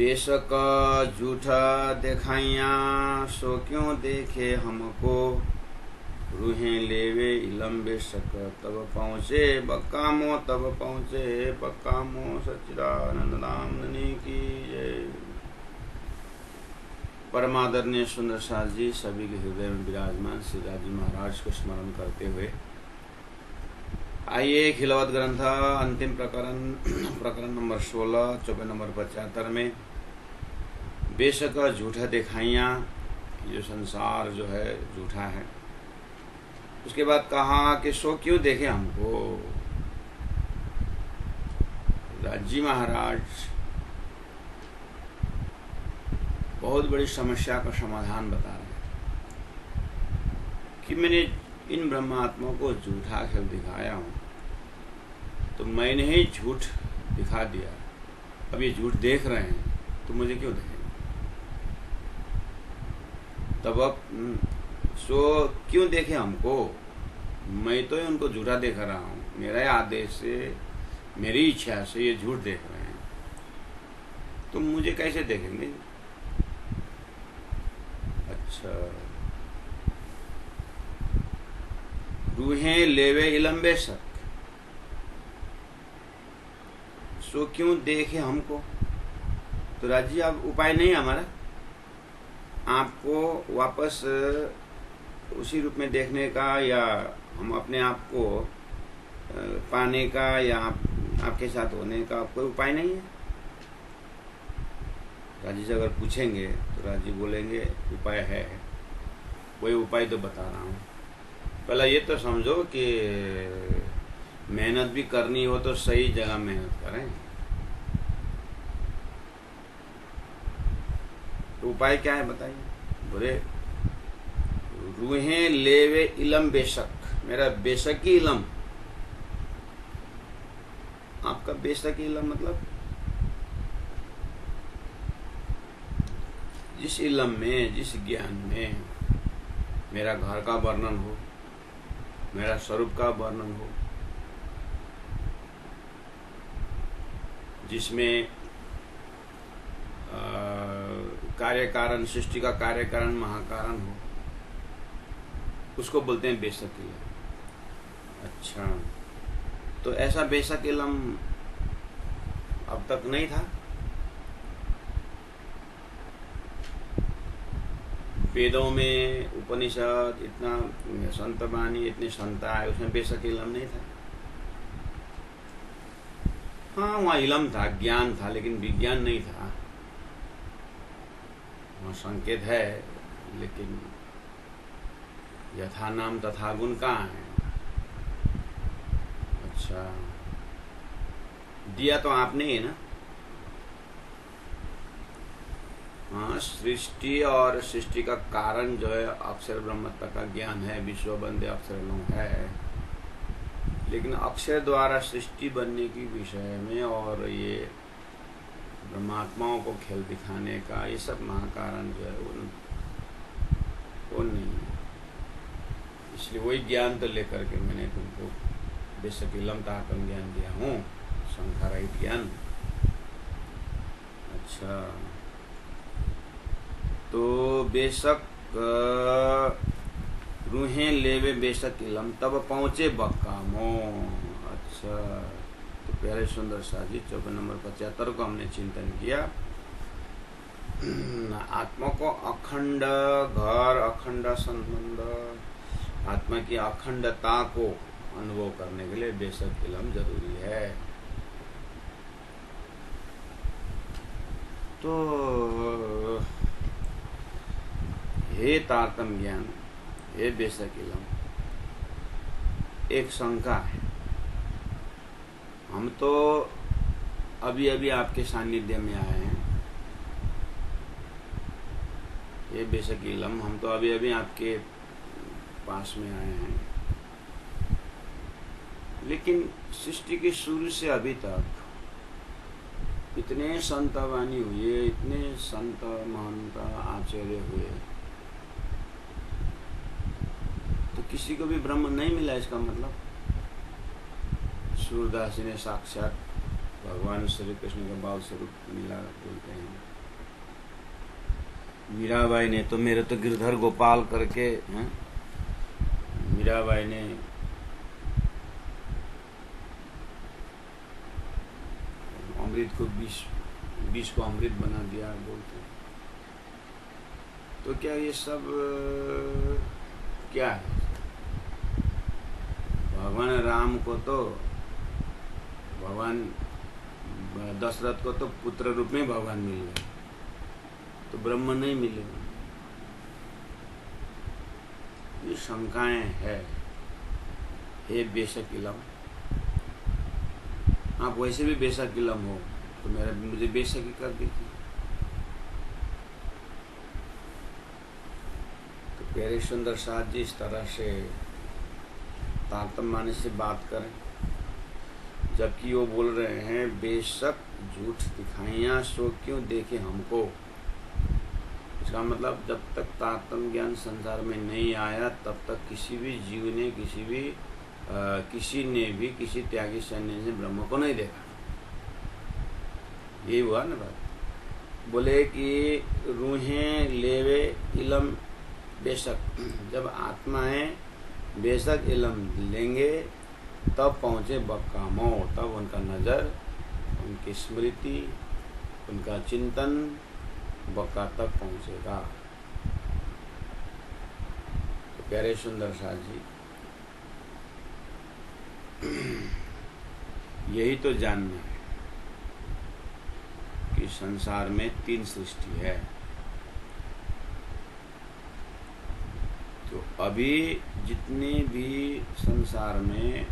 बेशक झूठा दिखाइया सो क्यों देखे हमको, रूहें लेवे इलम बेशक तब पहुँचे बकामो, तब पहुँचे बकामो। सच्चिदानंद नाम धनी की जय। परमादरणीय सुंदर साथ जी सभी के हृदय में विराजमान श्री राजी महाराज को स्मरण करते हुए आइए खिलवत ग्रंथ अंतिम प्रकरण नंबर 16 चौपाई नंबर 75 में बेशक झूठा दिखाइया, जो संसार जो है झूठा है। उसके बाद कहा कि सो क्यों देखे हमको। राजी महाराज बहुत बड़ी समस्या का समाधान बता रहे हैं कि मैंने इन ब्रह्मात्माओं को झूठा खेल दिखाया हूं, तो मैंने ही झूठ दिखा दिया। अब ये झूठ देख रहे हैं तो मुझे क्यों देखेंगे। तब अब सो क्यों देखे हमको, मैं तो उनको झूठा देख रहा हूं। मेरा आदेश से, मेरी इच्छा से ये झूठ देख रहे हैं, तो मुझे कैसे देखेंगे। अच्छा, रूहें लेवे इलम बेशक सो क्यों देखे हमको। तो राजी अब उपाय नहीं हमारा आपको वापस उसी रूप में देखने का, या हम अपने आप को पाने का, या आपके साथ होने का कोई उपाय नहीं है। राजी से अगर पूछेंगे तो राजी बोलेंगे उपाय है। कोई उपाय तो बता रहा हूँ। पहले ये तो समझो कि मेहनत भी करनी हो तो सही जगह मेहनत करें। तो उपाय क्या है बताइए। बोले रूहें लेवे इलम बेशक, मेरा बेशक ही इलम। आपका बेशक ही इलम मतलब जिस इलम में, जिस ज्ञान में मेरा घर का वर्णन हो, मेरा स्वरूप का वर्णन हो, जिसमें कार्य कारण, सृष्टि का कार्य कारण महाकारण हो, उसको बोलते हैं बेशक इलम। अच्छा, तो ऐसा बेशक इलम अब तक नहीं था। वेदों में, उपनिषद, इतना संत वाणी, इतने संत आए, उसमें बेशक इलम नहीं था। हाँ, वहाँ इलम था, ज्ञान था, लेकिन विज्ञान नहीं था। वहाँ संकेत है, लेकिन यथा नाम तथा गुण कहाँ है। अच्छा, दिया तो आपने ही ना। हाँ, सृष्टि और सृष्टि का कारण जो है अक्षर ब्रह्मत्व का ज्ञान है, विश्व बंदे अक्षर है। लेकिन अक्षर द्वारा सृष्टि बनने की विषय में और ये ब्रह्मात्माओं को खेल दिखाने का, ये सब महाकारण जो है वो नहीं है। इसलिए वही ज्ञान तो लेकर के मैंने तुमको बेशक इलम ताकम ज्ञान दिया हूँ, संख्या रहित ज्ञान। अच्छा, तो बेशक रूहें लेवे बेशक इलम तब पहुँचे बकामो। अच्छा, तो प्यारे सुंदर साजी चौपाई नंबर 75 को हमने चिंतन किया। आत्मा को अखंड घर, अखंड संबंध, आत्मा की अखंडता को अनुभव करने के लिए बेशक इलम जरूरी है। तो हे तारतम ज्ञान, हे बेशक इलम, एक शंका है। हम तो अभी अभी आपके सानिध्य में आए हैं। ये बेशक इलम, हम तो अभी अभी आपके पास में आए हैं। लेकिन सृष्टि के शुरू से अभी तक इतने संत वाणी हुए, इतने संत महंत आचार्य हुए, तो किसी को भी ब्रह्म नहीं मिला। इसका मतलब सूरदास जी ने साक्षात भगवान श्री कृष्ण का बाल स्वरूप लीला बोलते हैं। मीराबाई ने तो मेरे तो गिरधर गोपाल करके हैं, मीराबाई ने अमृत को विष को अमृत बना दिया बोलते हैं। तो क्या ये सब क्या है? भगवान राम को तो, भगवान दशरथ को तो पुत्र रूप में भगवान मिल गए, तो ब्रह्म नहीं मिले। ये शंकाएं है। हे बेशक इलम, आप वैसे भी बेशक इलम हो तो मुझे बेशक ही कर दीजिए। तो प्यारे सुंदर साथ जी इस तरह से तारतम्य से बात करें, जबकि वो बोल रहे हैं बेशक झूठ दिखाइयां सो क्यों देखे हमको। इसका मतलब जब तक तारतम्य ज्ञान संसार में नहीं आया तब तक किसी भी जीव ने किसी ने भी किसी त्यागी सैन्य ने ब्रह्म को नहीं देखा। यही हुआ ना बात। बोले कि रूहें लेवे इलम बेशक, जब आत्माएं बेशक इलम लेंगे तब पहुँचे बक्कामो, तब उनका नज़र, उनकी स्मृति, उनका चिंतन बक्का तक पहुँचेगा। तो प्यारे सुंदर साथ जी यही तो जानना है कि संसार में 3 सृष्टि है। तो अभी जितने भी संसार में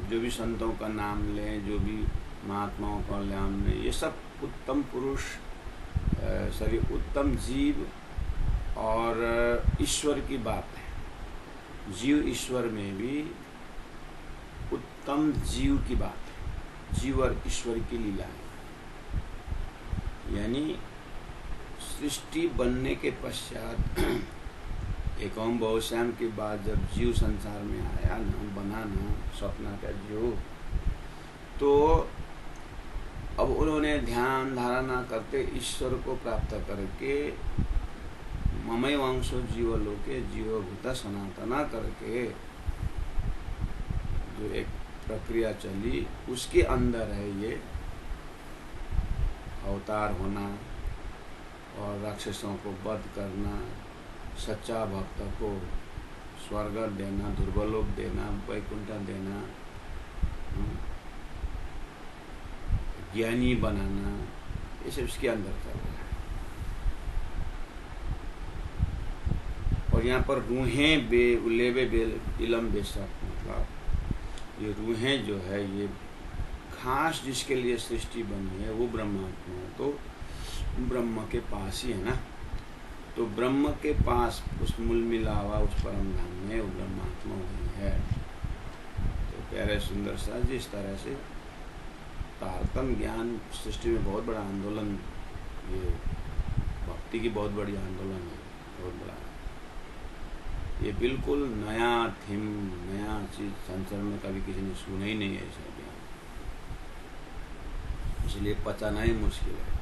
जो भी संतों का नाम लें, जो भी महात्माओं का नाम लें, ये सब उत्तम पुरुष, सॉरी उत्तम जीव और ईश्वर की बात है। जीव ईश्वर में भी उत्तम जीव की बात है। जीव और ईश्वर की लीला है। यानी सृष्टि बनने के पश्चात एवं बहुश्याम के बाद जब जीव संसार में आया, न बना न स्वप्न का जीव, तो अब उन्होंने ध्यान धारणा करते ईश्वर को प्राप्त करके ममय वंशो जीवलोके जीवभूता सनातना करके जो एक प्रक्रिया चली, उसके अंदर है ये अवतार होना और राक्षसों को वध करना, सच्चा भक्त को स्वर्ग देना, ध्रुवलोक देना, वैकुंठ देना, ज्ञानी बनाना, ये सब इसके अंदर चल रहा है। और यहाँ पर रूहें लेवे इलम बेशक, मतलब ये रूहें जो है ये खास जिसके लिए सृष्टि बनी है वो ब्रह्मात्मा है, तो ब्रह्म के पास ही है ना। तो ब्रह्म के पास उस मूल मिलावा उस परम धाम में वो ब्रह्मात्मा वही है। तो प्यारे सुंदर सा जी इस तरह से तारतम्य ज्ञान सृष्टि में बहुत बड़ा आंदोलन, ये भक्ति की बहुत बड़ी आंदोलन है, बहुत बड़ा। ये बिल्कुल नया थीम, नया चीज संसार में कभी किसी ने सुना ही नहीं है ऐसा ज्ञान, इसलिए पचाना ही मुश्किल है।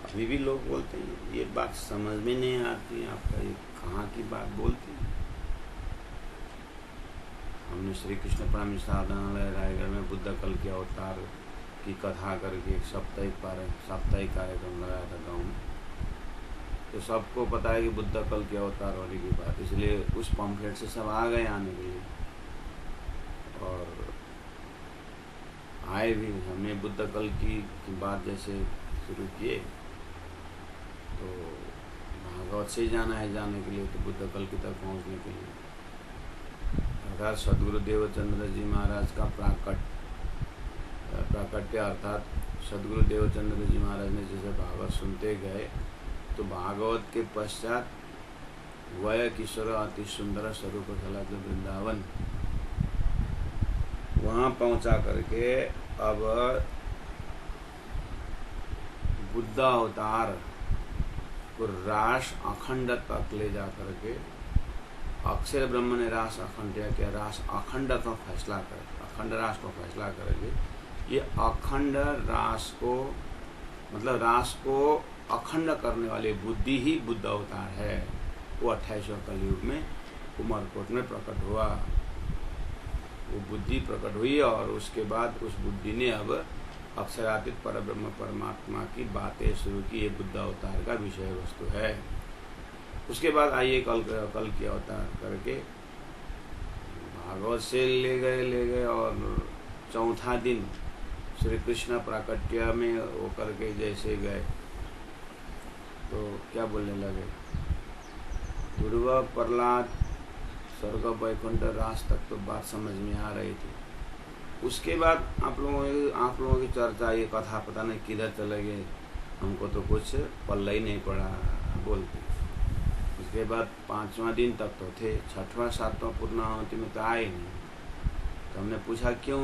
अभी भी लोग बोलते हैं ये बात समझ में नहीं आती, आपका ये कहाँ की बात बोलते हैं। हमने श्री कृष्ण परम साधनालय रायगढ़ में बुद्ध कल के अवतार की कथा करके एक साप्ताहिक कार्यक्रम लगाया था गाँव में। तो सबको पता है कि बुद्ध कल के अवतार होने की बात, इसलिए उस पम्फलेट से सब आ गए आने के लिए और आए भी। हमने बुद्ध कल की बात जैसे शुरू किए तो भागवत से जाना है जाने के लिए, तो बुद्ध कल की तक पहुँचने के लिए अर्थात सदगुरु देवचंद्र जी महाराज का प्राकट्य अर्थात सदगुरु देवचंद्र जी महाराज ने जैसे भागवत सुनते गए तो भागवत के पश्चात वय किशोर अति सुंदर स्वरूप कलद वृंदावन वहाँ पहुँचा करके अब बुद्ध अवतार को रास अखंड तक ले जा करके अक्षर ब्रह्म ने रास अखंड क्या रास अखंड का फैसला कर, अखंड रास को फैसला करेंगे। ये अखंड रास को मतलब रास को अखंड करने वाली बुद्धि ही बुद्ध अवतार है। वो 28वें कलयुग में उमरकोट में प्रकट हुआ, वो बुद्धि प्रकट हुई और उसके बाद उस बुद्धि ने अब अक्षरातीत परब्रह्म परमात्मा की बातें शुरू की। ये बुद्ध अवतार का विषय वस्तु है। उसके बाद आइए कल की अवतार करके भागवत से ले गए और चौथा दिन श्री कृष्ण प्राकट्य में वो करके जैसे गए तो क्या बोलने लगे, ध्रुव प्रहलाद स्वर्ग वैकुंठ रास तक तो बात समझ में आ रही थी। उसके बाद आप लोगों की चर्चा, ये कथा पता नहीं किधर चले गए, हमको तो कुछ पल्ला ही नहीं पड़ा बोलते। उसके बाद 5वां दिन तक तो थे, 6वां 7वां पूर्णाहुति में तो आए नहीं। तो हमने पूछा क्यों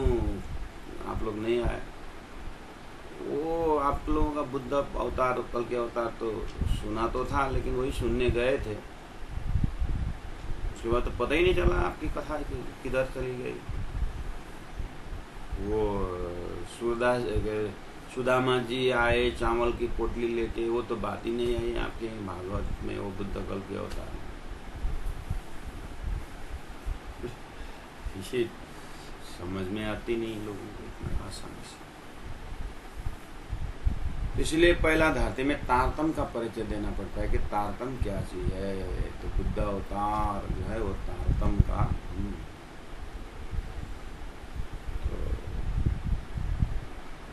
आप लोग नहीं आए। वो आप लोगों का बुद्ध अवतार कल के अवतार तो सुना तो था, लेकिन वही सुनने गए थे। उसके बाद तो पता ही नहीं चला आपकी कथा किधर चली गई। वो सुदामा जी आए चावल की पोटली लेके, वो तो बात ही नहीं आई आपके भागवत में। वो बुद्ध कल के अवतार इसे समझ में आती नहीं लोगों को इतना आसानी से। इसलिए पहला धरती में तारतम का परिचय देना पड़ता है कि तारतम क्या चीज है। तो बुद्ध अवतार जो है वो तारतम का तो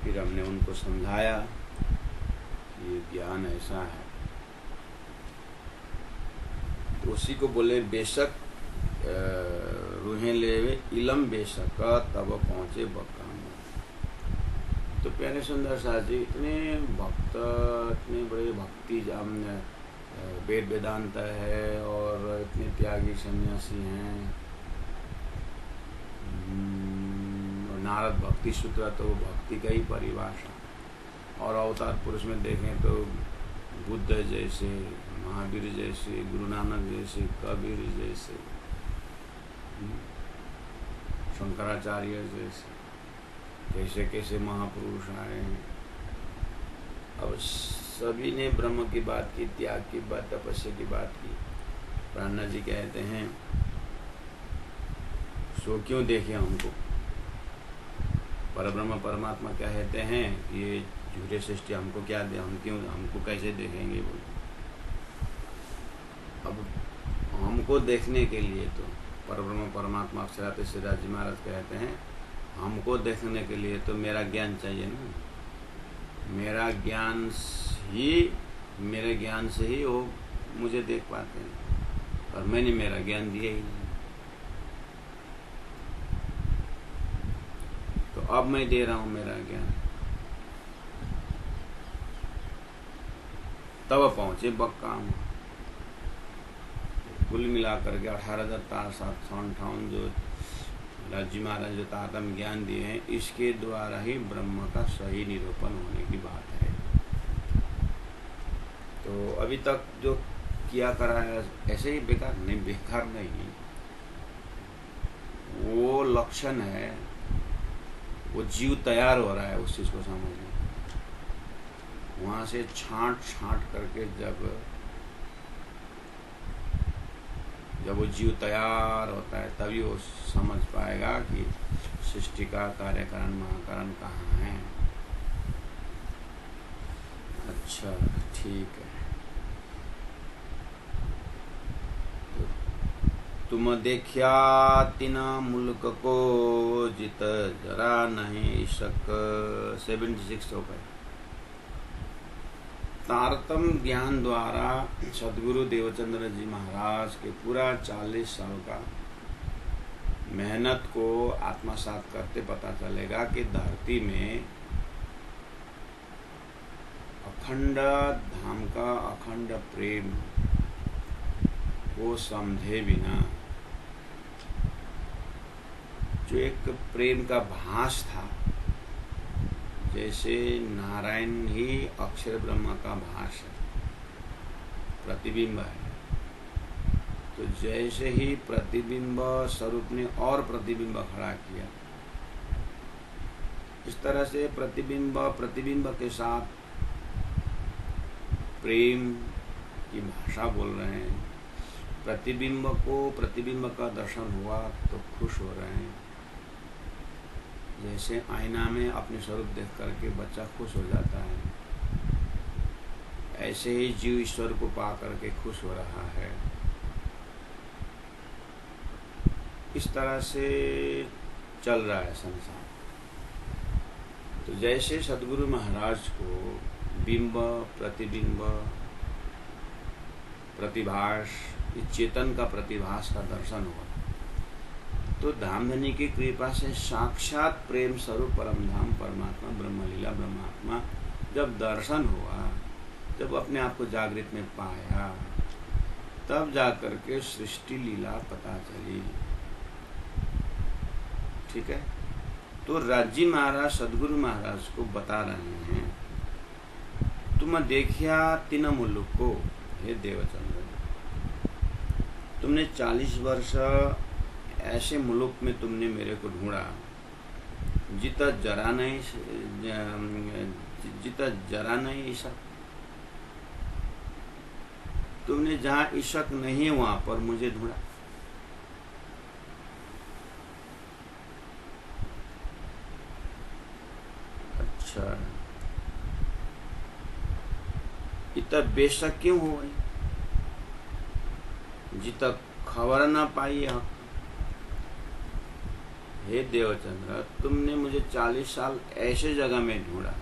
फिर हमने उनको समझाया कि ये ज्ञान ऐसा है। तो उसी को बोले बेशक रूहें लेवे इलम बेशक तब पहुंचे बकाम। तो प्यारे सुंदर साथ जी इतने भक्त, इतने बड़े भक्ति वेद वेदांत है और इतने त्यागी सन्यासी हैं। नारद भक्ति सूत्र तो भक्ति का ही परिभाषा। और अवतार पुरुष में देखें तो बुद्ध जैसे, महावीर जैसे, गुरु नानक जैसे, कबीर जैसे, शंकराचार्य जैसे कैसे कैसे महापुरुष आए हैं। अब सभी ने ब्रह्म की बात की, त्याग की बात, तपस्या की बात की। प्राणा जी कहते हैं सो क्यों देखे हमको। परब्रह्म परमात्मा क्या कहते हैं, ये झूठे सृष्टि हमको क्या दे, हमको कैसे देखेंगे बोल। अब हमको देखने के लिए तो परब्रह्म परमात्मा अक्षरातीत श्रीराज जी महाराज कहते हैं हमको देखने के लिए तो मेरा ज्ञान चाहिए ना। मेरे ज्ञान से ही वो मुझे देख पाते हैं, और मैंने मेरा ज्ञान दिया ही नहीं। तो अब मैं दे रहा हूं मेरा ज्ञान। तब पहुंचे बक्काम। कुल मिलाकर के 18,758 जो राजी महाराज जो तारतम ज्ञान दिए हैं, इसके द्वारा ही ब्रह्म का सही निरूपण होने की बात है। तो अभी तक जो किया करा है ऐसे ही बेकार नहीं, वो लक्षण है। वो जीव तैयार हो रहा है उस चीज को समझने। वहां से छांट करके जब वो जीव तैयार होता है तभी वो समझ पाएगा कि सृष्टि का कार्यकारण महाकारण कहाँ है। अच्छा ठीक है। तो तुम देखिया तीना मुल्क को जित जरा नहीं शक। 76 हो गए। तारतम ज्ञान द्वारा सदगुरु देवचंद्र जी महाराज के पूरा 40 साल का मेहनत को आत्मसात करते पता चलेगा कि धरती में अखंड धाम का अखंड प्रेम को समझे बिना जो एक प्रेम का भास था, जैसे नारायण ही अक्षर ब्रह्म का भास है, प्रतिबिंब है। तो जैसे ही प्रतिबिंब स्वरूप ने और प्रतिबिंब खड़ा किया, इस तरह से प्रतिबिंब के साथ प्रेम की भाषा बोल रहे हैं। प्रतिबिंब का दर्शन हुआ तो खुश हो रहे हैं। जैसे आईना में अपने स्वरूप देख करके बच्चा खुश हो जाता है, ऐसे ही जीव ईश्वर को पा करके खुश हो रहा है। इस तरह से चल रहा है संसार। तो जैसे सद्गुरु महाराज को बिंब, प्रतिबिंब, प्रतिभास, इस चेतन का प्रतिभास का दर्शन हुआ, तो धामधनी की कृपा से साक्षात प्रेम स्वरूप परम धाम परमात्मा ब्रह्मलीला ब्रह्मात्मा जब दर्शन हुआ, जब अपने आप को जागृत में पाया, तब जाकर के सृष्टि लीला पता चली। ठीक है। तो राजी महाराज सद्गुरु महाराज को बता रहे हैं, तुम देखिया तीन मुलुक को, हे देवचंद्र, तुमने 40 वर्ष ऐसे मुलुक में तुमने मेरे को ढूंढा जितना जरा नहीं ईशक। तुमने जहाँ ईशक नहीं वहां पर मुझे ढूंढा। अच्छा, इतना बेशक क्यों हो गई? जितना खबर ना पाई हक। हे देवचंद्र, तुमने मुझे 40 साल ऐसे जगह में ढूंढा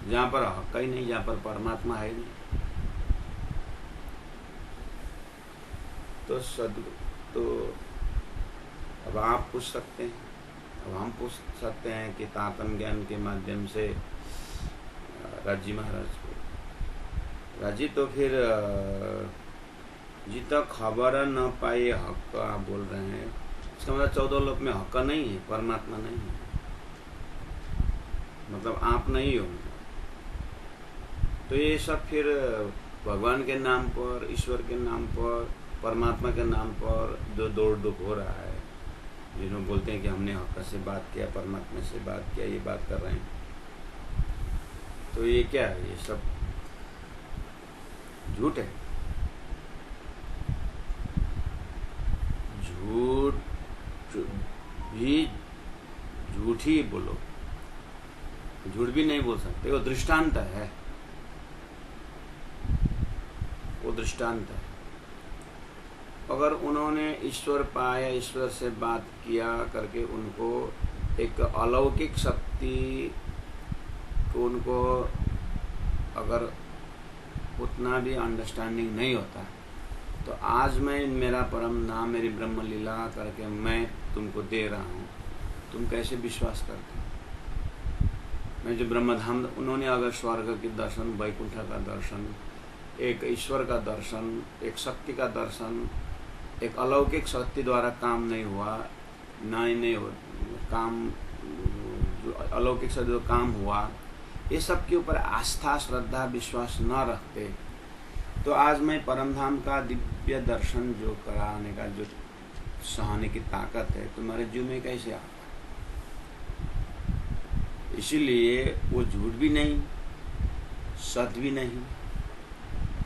जहाँ पर हक ही नहीं, जहाँ पर परमात्मा है नहीं। तो अब आप पूछ सकते हैं, अब हम पूछ सकते हैं कि तातन ज्ञान के माध्यम से राजी महाराज को, राजी तो फिर जितना खबर न पाए हक आप बोल रहे हैं, इसका मतलब 14 लोक में हक नहीं है, परमात्मा नहीं है, मतलब आप नहीं हो। तो ये सब फिर भगवान के नाम पर, ईश्वर के नाम पर, परमात्मा के नाम पर जो दौड़ धूप हो रहा है, जिन्होंने बोलते हैं कि हमने हक से बात किया, परमात्मा से बात किया, ये बात कर रहे हैं, तो ये क्या है? ये सब झूठ है। झूठ भी झूठ ही बोलो, झूठ भी नहीं बोल सकते, वो दृष्टांत है, वो दृष्टांत है। अगर उन्होंने ईश्वर पाया, ईश्वर से बात किया करके उनको एक अलौकिक शक्ति को, उनको अगर उतना भी अंडरस्टैंडिंग नहीं होता, तो आज मैं मेरा परम नाम, मेरी ब्रह्म लीला करके मैं तुमको दे रहा हूँ, तुम कैसे विश्वास करते? मैं जो ब्रह्मधाम, उन्होंने अगर स्वर्ग के दर्शन, वैकुंठ का दर्शन, एक ईश्वर का दर्शन, एक शक्ति का दर्शन, एक अलौकिक शक्ति द्वारा काम नहीं हुआ, नहीं हो काम, जो अलौकिक शक्ति जो काम हुआ, ये सब के ऊपर आस्था, श्रद्धा, विश्वास न रखते, तो आज मैं परमधाम का दिव्य दर्शन जो कराने का जो सहने की ताकत है तुम्हारे जीव में कैसे आता? इसीलिए वो झूठ भी नहीं, सत्य भी नहीं,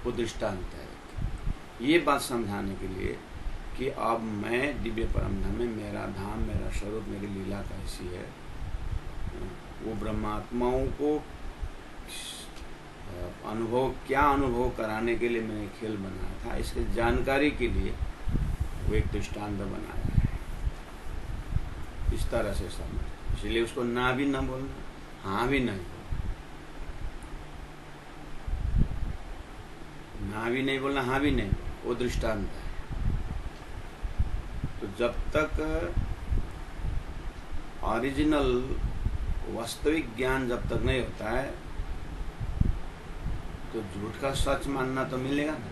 वो दृष्टांत है। ये बात समझाने के लिए कि अब मैं दिव्य परमधाम में, मेरा धाम, मेरा स्वरूप, मेरी लीला कैसी है, वो ब्रह्मात्माओं को क्या अनुभव कराने के लिए मैंने खेल बनाया था, इसके जानकारी के लिए वो एक दृष्टांत बनाया है। इस तरह से समझ, इसलिए उसको ना भी ना बोलना, हाँ भी नहीं बोलना, ना भी नहीं बोलना, हाँ भी नहीं बोलना, वो दृष्टांत है। तो जब तक ओरिजिनल वास्तविक ज्ञान जब तक नहीं होता है, तो झूठ का सच मानना तो मिलेगा ना।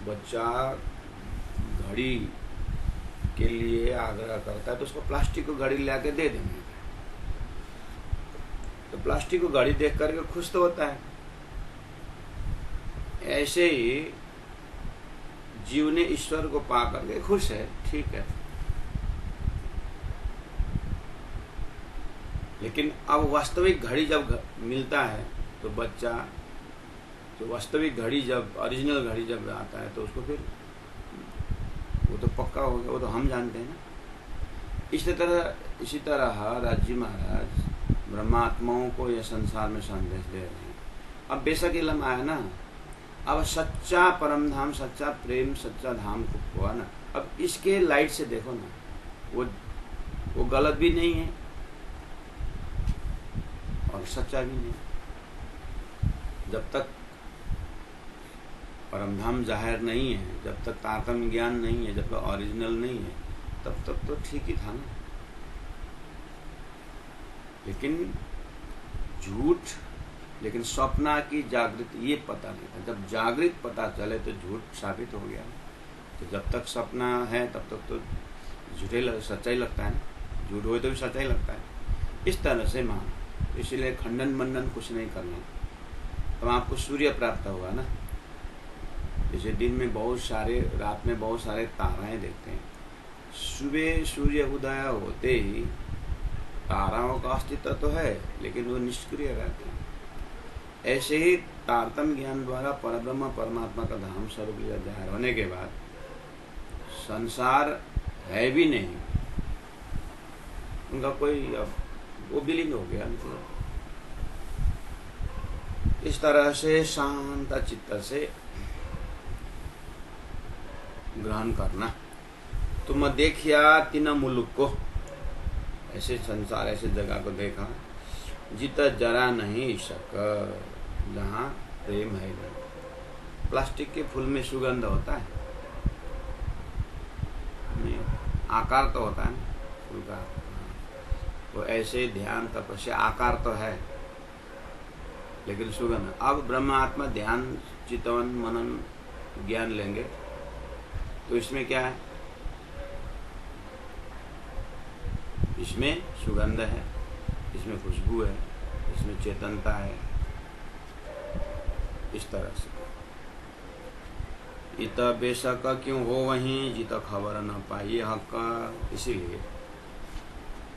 बच्चा घड़ी के लिए आग्रह करता है तो उसको प्लास्टिक को घड़ी ला के दे देंगे, तो प्लास्टिक को घड़ी देख करके खुश तो होता है। ऐसे ही जीव ने ईश्वर को पा करके खुश है, ठीक है। लेकिन अब वास्तविक घड़ी जब मिलता है तो बच्चा, तो वास्तविक घड़ी जब, ओरिजिनल घड़ी जब आता है तो उसको फिर वो तो पक्का हो गया, वो तो हम जानते हैं ना। इसी तरह राजी महाराज ब्रह्मात्माओं को यह संसार में संदेश दे रहे हैं। अब बेशक इलम आया ना, अब सच्चा परम धाम, सच्चा प्रेम, सच्चा धाम को हुआ ना। अब इसके लाइट से देखो ना, वो गलत भी नहीं है और सच्चा भी नहीं। जब तक परमधाम जाहिर नहीं है, जब तक तारतम्य ज्ञान नहीं है, जब तक ओरिजिनल नहीं है, तब तक तो ठीक ही था ना। लेकिन झूठ, लेकिन स्वप्ना की जागृत ये पता नहीं था। जब जागृत पता चले तो झूठ साबित हो गया। तो जब तक सपना है तब तक तो झूठे सच्चाई लगता है ना, झूठ हो तो भी सच्चाई लगता है। इस तरह से मान, इसलिए खंडन मंडन कुछ नहीं करना। तो आपको सूर्य प्राप्त हुआ ना, जैसे दिन में बहुत सारे, रात में बहुत सारे ताराएं देखते हैं, सुबह सूर्य उदय होते ही ताराओं का अस्तित्व तो है लेकिन वो निष्क्रिय रहते हैं। ऐसे ही तारतम्य ज्ञान द्वारा परब्रह्म परमात्मा का धाम स्वरूप जाहिर होने के बाद संसार है भी नहीं, उनका कोई, अब वो विलीन हो गया। मतलब इस तरह से शांत चित्त से ग्रहण करना। तुम देखिया तीन मुलुक को, ऐसे संसार, ऐसे जगह को देखा, जित जरा नहीं इशक, जहाँ प्रेम है नहीं। प्लास्टिक के फूल में सुगंध होता है, आकार तो होता है ना फूल का, वो ऐसे ध्यान तपस्या आकार तो है लेकिन सुगंध। अब ब्रह्म आत्मा ध्यान चितवन मनन ज्ञान लेंगे तो इसमें क्या है, इसमें सुगंध है, इसमें खुशबू है, इसमें चेतनता है। इस तरह से इत बेशक क्यों हो वहीं जित खबर न पाई हक, इसीलिए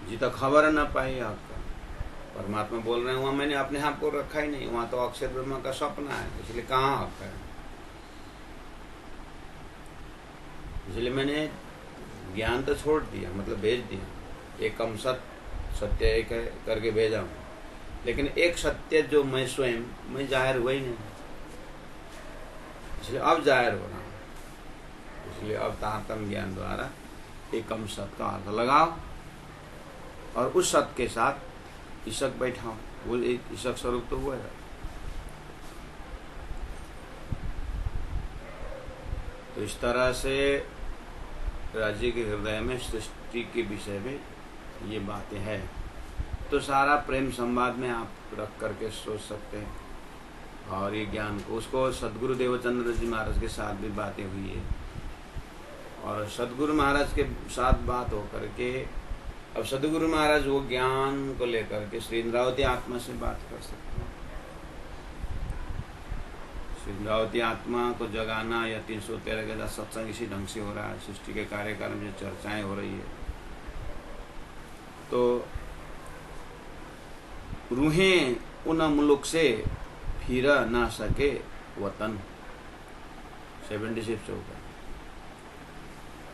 जित खबर न पाई हक। परमात्मा बोल रहे हैं वहां मैंने अपने आप को रखा ही नहीं, वहां तो अक्षर ब्रह्म का सपना है, इसलिए कहाँ हक है। इसलिए मैंने ज्ञान तो छोड़ दिया, मतलब भेज दिया, एकम सत्य एक है करके भेजा हूँ, लेकिन एक सत्य जो मैं स्वयं, मैं जाहिर हुआ ही नहीं, इसलिए अब जाहिर हो रहा हूँ। इसलिए अब तारतम्य ज्ञान द्वारा एकम सत्य का अर्थ लगाओ और उस सत्य के साथ ईशक बैठाओ, वो एक ईशक स्वरूप तो हुआ है। तो इस तरह से राज्य के हृदय में सृष्टि के विषय में ये बातें हैं। तो सारा प्रेम संवाद में आप रख करके सोच सकते हैं। और ये ज्ञान को, उसको सदगुरु देवचंद्र जी महाराज के साथ भी बातें हुई है, और सदगुरु महाराज के साथ बात हो करके अब सदगुरु महाराज वो ज्ञान को लेकर के श्री इंद्रावती आत्मा से बात कर सकते हैं। श्री इंद्रावती आत्मा को जगाना या 313 के सत्संग इसी ढंग से हो रहा है, सृष्टि के कार्यक्रम में चर्चाएं हो रही है। तो रूहें उन मुल्क से फिर ना सके वतन, 76 चौका।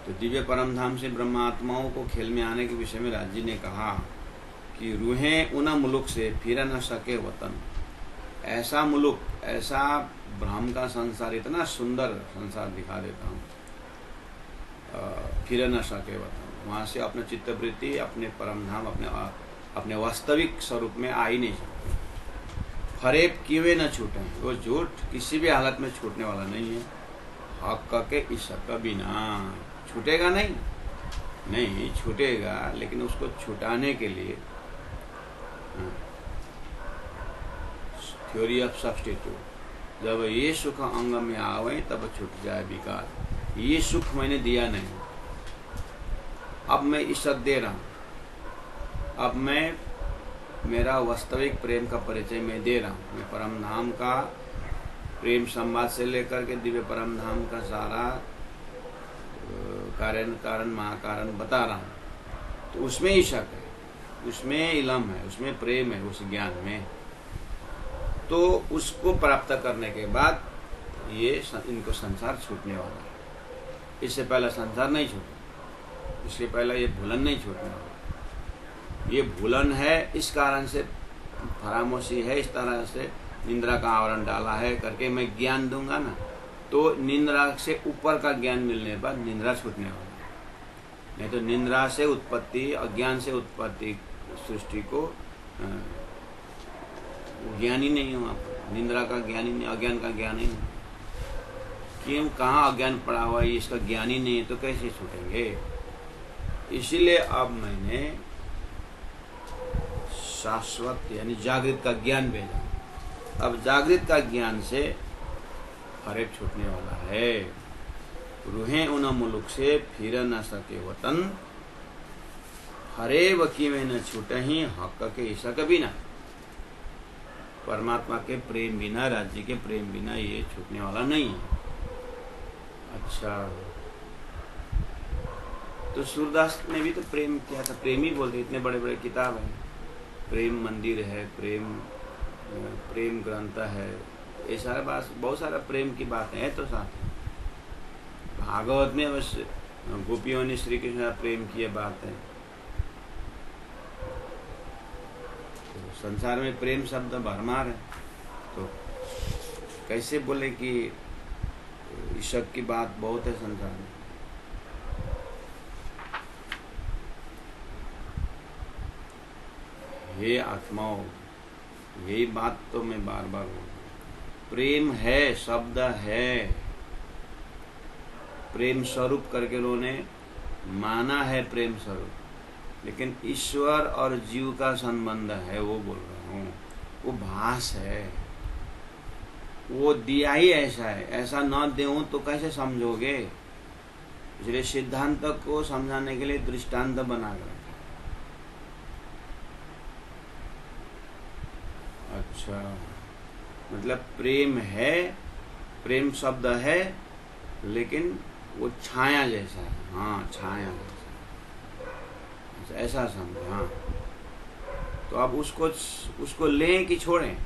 तो दिव्य परम धाम से ब्रह्मात्माओं को खेल में आने के विषय में राज जी ने कहा कि रूहें उन मुल्क से फिर न सके वतन। ऐसा मुल्क, ऐसा ब्रह्म का संसार, इतना सुंदर संसार दिखा देता हूँ, फिर न सके वतन। वहाँ से अपने चित्तवृत्ति, अपने परम धाम, अपने वास्तविक स्वरूप में आ ही नहीं सकते। फरेब किए न छूटे, वो झूठ किसी भी हालत में छूटने वाला नहीं है। हक के इशक बिना छूटेगा नहीं छूटेगा, लेकिन उसको छुटाने के लिए थ्योरी ऑफ सब्स्टिट्यूट, जब ये सुख अंग में आवे तब छूट जाए विकार। ये सुख मैंने दिया नहीं, अब मैं इशक दे रहा हूँ, अब मैं मेरा वास्तविक प्रेम का परिचय मैं दे रहा हूँ। मैं परम धाम का प्रेम संवाद से लेकर के दिव्य परम धाम का सारा कारण कारण महाकारण बता रहा हूँ, तो उसमें ही शक है, उसमें इलम है, उसमें प्रेम है, उस ज्ञान में। तो उसको प्राप्त करने के बाद ये इनको संसार छूटने वाला है। इससे पहले संसार नहीं छूटा, इससे पहले ये भूलन नहीं छूटने वाला। ये भूलन है, इस कारण से फरामोशी है, इस तरह से निंद्रा का आवरण डाला है करके मैं ज्ञान दूंगा ना, तो निंद्रा से ऊपर का ज्ञान मिलने के बाद निंद्रा छूटने वाला है। नहीं तो निंद्रा से उत्पत्ति, अज्ञान से उत्पत्ति सृष्टि को ज्ञान ही नहीं है वहाँ पर, निंद्रा का ज्ञान ही नहीं, अज्ञान का ज्ञान ही नहीं। क्यों, कहाँ अज्ञान पड़ा हुआ है, इसका ज्ञान ही नहीं है, तो कैसे छूटेंगे। इसीलिए अब मैंने शाश्वत यानी जागृत का ज्ञान भेजा। अब जागृत का ज्ञान से हरेक छूटने वाला है। रूहें उन मुलुक से फिर न सके वतन, हरे वकी में न छूटे ही हक के ईसा कभी ना। परमात्मा के प्रेम बिना, राज्य के प्रेम बिना ये छूटने वाला नहीं है। अच्छा, तो सूरदास ने भी तो प्रेम किया था, प्रेम ही बोलते, इतने बड़े बड़े किताब हैं, प्रेम मंदिर है, प्रेम ग्रंथ है, ये सारा बात, बहुत सारा प्रेम की बातें हैं। तो साथ भागवत में बस गोपियों ने श्री कृष्ण का प्रेम किए बात है। तो संसार में प्रेम शब्द भरमार है, तो कैसे बोले कि ईश्वर की बात बहुत है संसार में। हे आत्माओं, यही बात तो मैं बार बार बोल, प्रेम है, शब्द है, प्रेम स्वरूप करके उन्होंने माना है प्रेम स्वरूप, लेकिन ईश्वर और जीव का संबंध है, वो बोल रहा हूँ। वो भास है, वो दिया ही ऐसा है, ऐसा न देऊं तो कैसे समझोगे। इसलिए सिद्धांत को समझाने के लिए दृष्टांत बना कर। अच्छा, मतलब प्रेम है, प्रेम शब्द है, लेकिन वो छाया जैसा है। हाँ, छाया जैसा, ऐसा समझो। हाँ, तो अब उसको लें कि छोड़ें।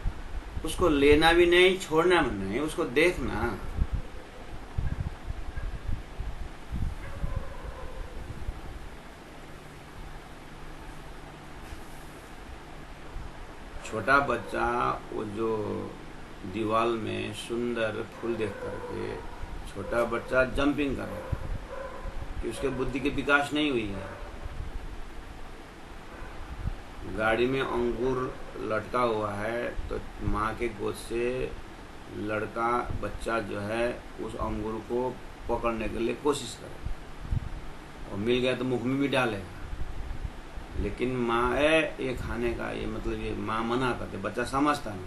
उसको लेना भी नहीं, छोड़ना भी नहीं, उसको देखना। छोटा बच्चा वो जो दीवार में सुंदर फूल देख करके छोटा बच्चा जंपिंग कर रहा है कि उसके बुद्धि की विकास नहीं हुई है। गाड़ी में अंगूर लटका हुआ है तो माँ के गोद से लड़का बच्चा जो है उस अंगूर को पकड़ने के लिए कोशिश करे, और मिल गया तो मुख में भी डालेगा, लेकिन माँ है ये खाने का, ये मतलब ये माँ मना करते, बच्चा समझता नहीं,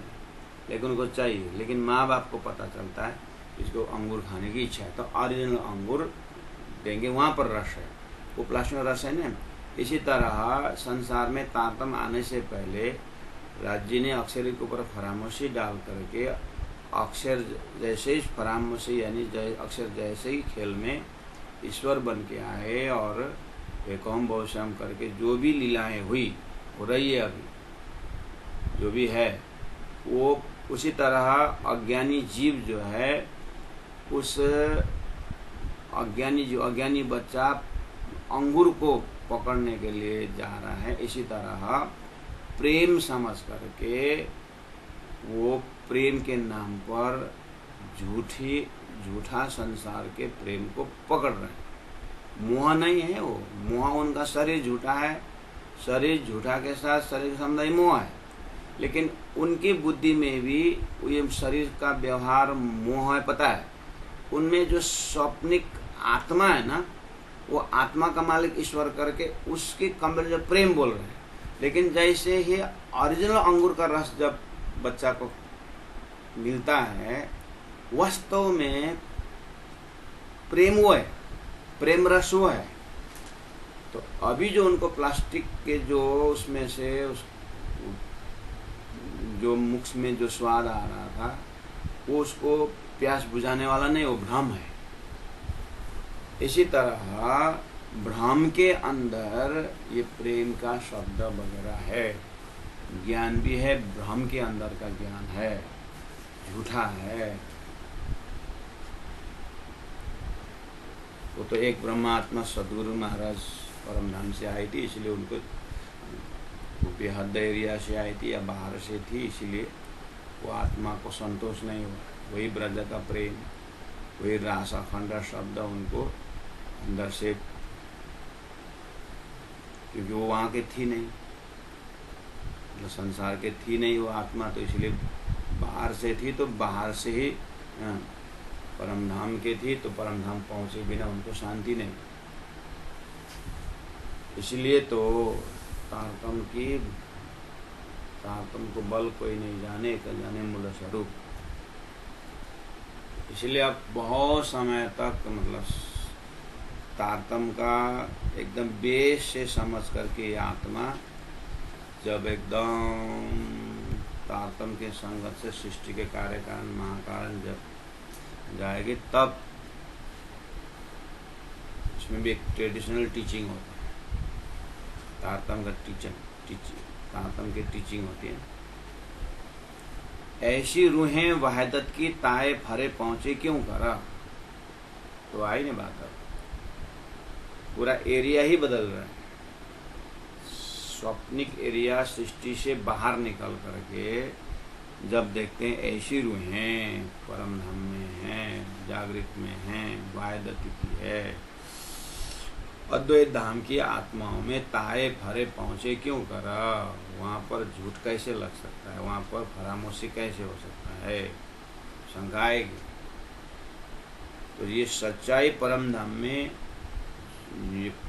लेकिन उनको चाहिए। लेकिन माँ बाप को पता चलता है इसको अंगूर खाने की इच्छा है, तो ओरिजिनल अंगूर देंगे, वहाँ पर रस है, वो प्लास्टिक रस है ना। इसी तरह संसार में तारतम्य आने से पहले राज्य ने अक्षर के ऊपर फरामोशी डाल करके अक्षर जैसे ही फरामोशी यानी अक्षर जैसे ही खेल में ईश्वर बन के आए, और एकम बहुश्याम करके जो भी लीलाएं हुई हो रही है, अभी जो भी है वो उसी तरह अज्ञानी जीव जो है, उस अज्ञानी बच्चा अंगूर को पकड़ने के लिए जा रहा है। इसी तरह प्रेम समझ करके वो प्रेम के नाम पर झूठा संसार के प्रेम को पकड़ रहे हैं। मोह नहीं है वो, मोह उनका शरीर झूठा है, शरीर झूठा के साथ शरीर संबंधी मोह है, लेकिन उनकी बुद्धि में भी ये शरीर का व्यवहार मोह है। पता है उनमें जो स्वप्निक आत्मा है ना, वो आत्मा का मालिक ईश्वर करके उसके कमरे जो प्रेम बोल रहे हैं, लेकिन जैसे ही ओरिजिनल अंगूर का रस जब बच्चा को मिलता है, वास्तव में प्रेम वो है, प्रेम रस वो है। तो अभी जो उनको प्लास्टिक के जो उसमें से जो मुख में जो स्वाद आ रहा था, वो उसको प्यास बुझाने वाला नहीं, वो भ्रम है। इसी तरह भ्रम के अंदर ये प्रेम का शब्द वगैरह है, ज्ञान भी है, भ्रम के अंदर का ज्ञान है, झूठा है। वो तो एक ब्रह्मात्मा सदगुरु महाराज परमधाम से आई थी, इसलिए उनको बेहद एरिया से आई थी या बाहर से थी, इसीलिए वो आत्मा को संतोष नहीं हुआ। वही ब्रज का प्रेम, वही रास अखंड शब्द उनको अंदर से, क्योंकि वो वहाँ के थी नहीं, मतलब संसार के थी नहीं वो आत्मा, तो इसलिए बाहर से थी, तो बाहर से ही परमधाम के थी, तो परमधाम पहुँचे बिना उनको शांति नहीं। इसलिए तो तारतम को बल कोई नहीं जाने, कल जाने मूल स्वरूप। इसलिए अब बहुत समय तक मतलब तारतम का एकदम बेस से समझ करके आत्मा जब एकदम तारतम के संगत से सृष्टि के कार्य कारण महाकारण जब जाएगी, तब इसमें भी एक ट्रेडिशनल टीचिंग होता है। तारतम का तारतम की टीचिंग होती है। ऐसी रूहें वहदत की ताए फरे पहुंचे क्यों करा, तो आई नहीं बात। अब पूरा एरिया ही बदल रहा है। स्वप्निक एरिया सृष्टि से बाहर निकल करके जब देखते हैं ऐसी रूहें परमधाम में हैं, जागृत में हैं, वायदति की है, अद्वैत धाम की आत्माओं में ताए फरे पहुंचे क्यों करा, वहाँ पर झूठ कैसे लग सकता है, वहाँ पर फरामोशी कैसे हो सकता है, शंका आएगी। तो ये सच्चाई परमधाम में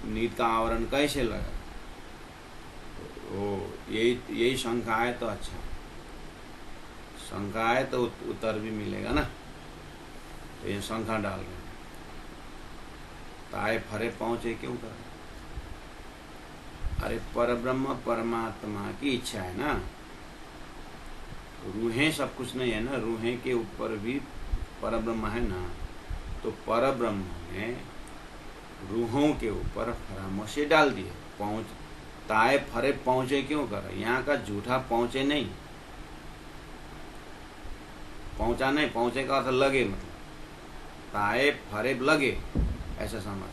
नीत का आवरण कैसे लगा, तो यही शंका है। तो अच्छा, शंका है तो उत्तर भी मिलेगा ना, तो ये शंका डाल रहे हैं। ताए फरे पहुंचे क्यों कर, अरे परब्रह्म परमात्मा की इच्छा है ना, रूहें सब कुछ नहीं है ना, रूहें के ऊपर भी परब्रह्म है ना, तो परब्रह्म ने रूहों के ऊपर फरामोशी डाल दिए। ताए फरे पहुंचे क्यों कर, यहाँ का झूठा पहुंचे नहीं, पहुंचा नहीं, पहुंचे का अर्थ लगे, मतलब ताए फरे लगे, ऐसा समझ।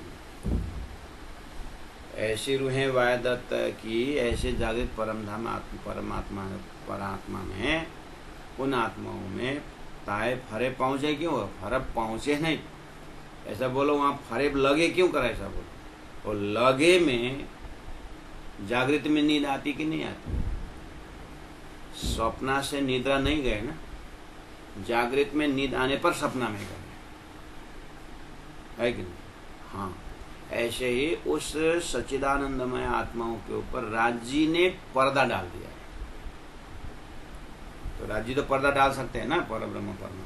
ऐसी रूहें वायदत की ऐसे जागृत परमधाम परात्मा में, उन आत्माओं में ताए फरे पहुंचे क्यों, फरब पहुंचे नहीं ऐसा बोलो, वहाँ फरेब लगे क्यों कर, ऐसा बोलो। और लगे में जागृत में नींद आती कि नहीं आती, सपना से निद्रा नहीं गए ना, जागृत में नींद आने पर सपना में गए, है कि नहीं। हाँ, ऐसे ही उस सच्चिदानंदमय आत्माओं के ऊपर राज्य ने पर्दा डाल दिया। तो राज्य तो पर्दा डाल सकते हैं ना, परब्रह्म परमात्मा,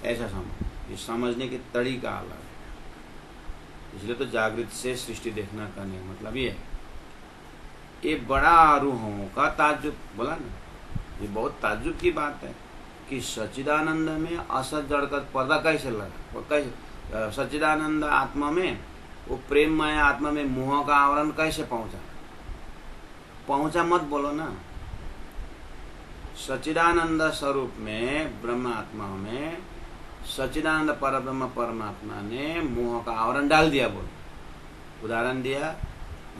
ऐसा समझ। ये समझने की तरीका अलग है। इसलिए तो जागृत से सृष्टि देखना का नहीं मतलब ये है। ये बड़ा रूहों का ताज्जुब बोला ना, ये बहुत ताज्जुब की बात है कि सच्चिदानंद में असत जड़ का पर्दा कैसे लगा, वो कैसे सच्चिदानंद आत्मा में, वो प्रेममय आत्मा में मोह का आवरण कैसे पहुंचा मत बोलो ना। सच्चिदानंद स्वरूप में ब्रह्म आत्मा में सच्चिदानंद परब्रह्म परमात्मा ने मोह का आवरण डाल दिया। बोलो, उदाहरण दिया,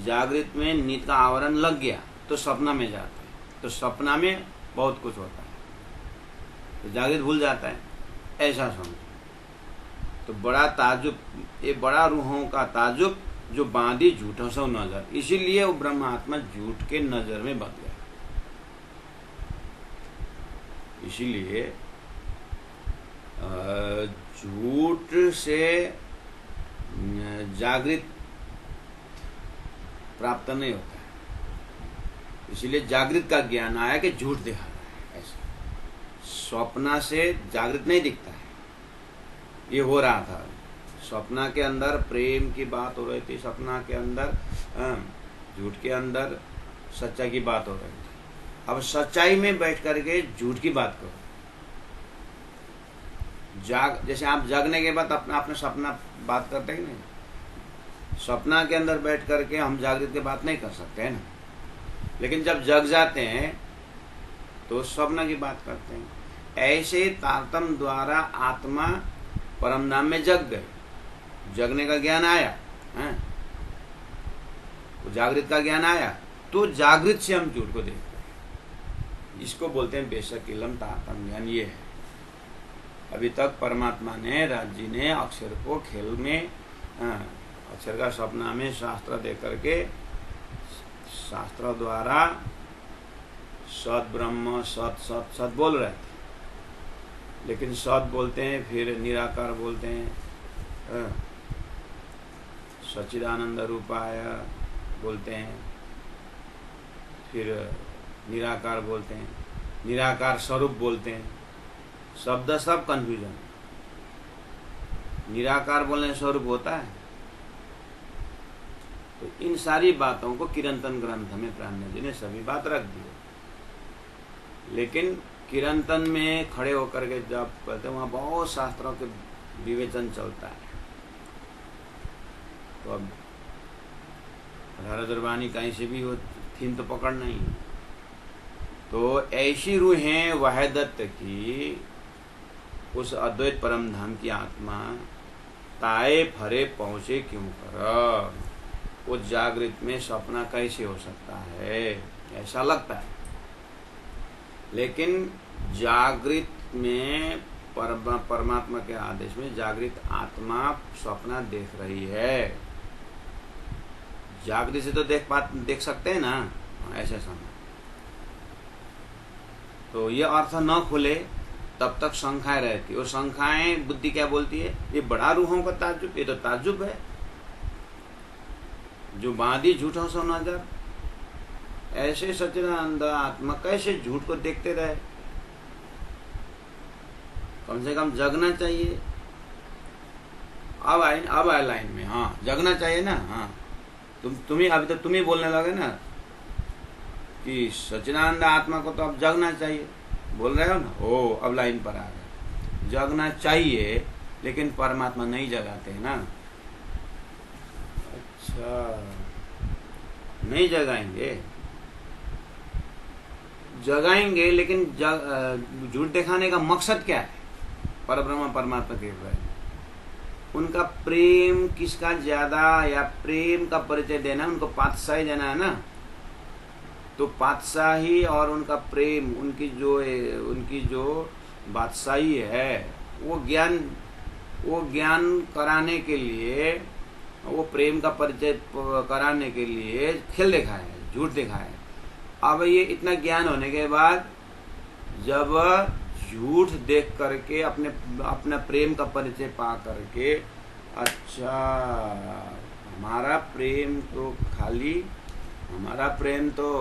जागृत में नींद का आवरण लग गया तो सपना में जाते हैं, तो सपना में बहुत कुछ होता है, तो जागृत भूल जाता है, ऐसा समझो। तो बड़ा ताजुब, ये बड़ा रूहों का ताजुब जो बांधी झूठों से नजर, इसीलिए वो ब्रह्मात्मा झूठ के नजर में बच गया। इसीलिए झूठ से जागृत प्राप्त नहीं होता है। इसीलिए जागृत का ज्ञान आया कि झूठ दिखा रहा है, ऐसा। स्वप्न से जागृत नहीं दिखता है। ये हो रहा था, स्वप्न के अंदर प्रेम की बात हो रही थी, सपना के अंदर झूठ के अंदर सच्चाई की बात हो रही थी। अब सच्चाई में बैठ करके झूठ की बात करो, जैसे आप जगने के बाद अपना अपने सपना बात करते हैं नहीं, सपना के अंदर बैठ करके हम जागृत की बात नहीं कर सकते हैं ना, लेकिन जब जग जाते हैं तो स्वप्न की बात करते हैं। ऐसे तारतम्य द्वारा आत्मा परम धाम में जग गए, जगने का ज्ञान आया है, तो जागृत का ज्ञान आया, तो जागृत से हम झूठ को देखते हैं। इसको बोलते हैं बेशक इलम तारतम्य ज्ञान। ये है अभी तक परमात्मा ने, राज जी ने अक्षर को खेल में, अक्षर का सपना में शास्त्र दे करके, शास्त्र द्वारा सत ब्रह्म सत सत सत बोल रहे थे, लेकिन सत बोलते हैं फिर निराकार बोलते हैं, सच्चिदानंद रूपाय बोलते हैं, फिर निराकार बोलते हैं, निराकार स्वरूप बोलते हैं। शब्द सब कंफ्यूजन। निराकार बोलने स्वरूप होता है। तो इन सारी बातों को किरंतन ग्रंथ में प्राज्ञ जी ने सभी बात रख दी, लेकिन किरंतन में खड़े होकर के जब कहते हैं वहां बहुत शास्त्रों के विवेचन चलता है। तो अब राधा कहीं से भी वो थीम तो पकड़ना ही। तो ऐसी रूहें वहदत की, उस अद्वैत परम धाम की आत्मा ताए फरे पहुंचे क्यों कर, वो जागृत में सपना कैसे हो सकता है, ऐसा लगता है। लेकिन जागृत में परमात्मा के आदेश में जागृत आत्मा सपना देख रही है। जागृत से तो देख सकते हैं ना, ऐसे समय। तो ये अर्थ न खुले तब तक शंखाएं रहती, और शंखाएं बुद्धि क्या बोलती है, ये बड़ा रूहों का ताज्जुब, ये तो ताज्जुब है जो बांधी झूठों से नजर। ऐसे सच्चिदानंद आत्मा कैसे झूठ को देखते रहे। कम से कम जगना चाहिए। अब आए लाइन में, हाँ जगना चाहिए ना। हाँ तुम्ही अभी तो तुम ही बोलने लगे ना कि सच्चिदानंद आत्मा को तो अब जगना चाहिए, बोल रहे हो ना। ओ अब लाइन पर आ गए। जगना चाहिए लेकिन परमात्मा नहीं जगाते ना। अच्छा, नहीं जगाएंगे, जगाएंगे लेकिन झूठ दिखाने का मकसद क्या है। परब्रह्म परमात्मा के बारे में उनका प्रेम किसका ज्यादा, या प्रेम का परिचय देना, उनको पातशाही देना है ना। तो पातशाही और उनका प्रेम, उनकी जो बादशाही है, वो ज्ञान कराने के लिए, वो प्रेम का परिचय कराने के लिए खेल दिखाया है, झूठ दिखाया है। अब ये इतना ज्ञान होने के बाद जब झूठ देख करके अपना प्रेम का परिचय पा करके, अच्छा हमारा प्रेम तो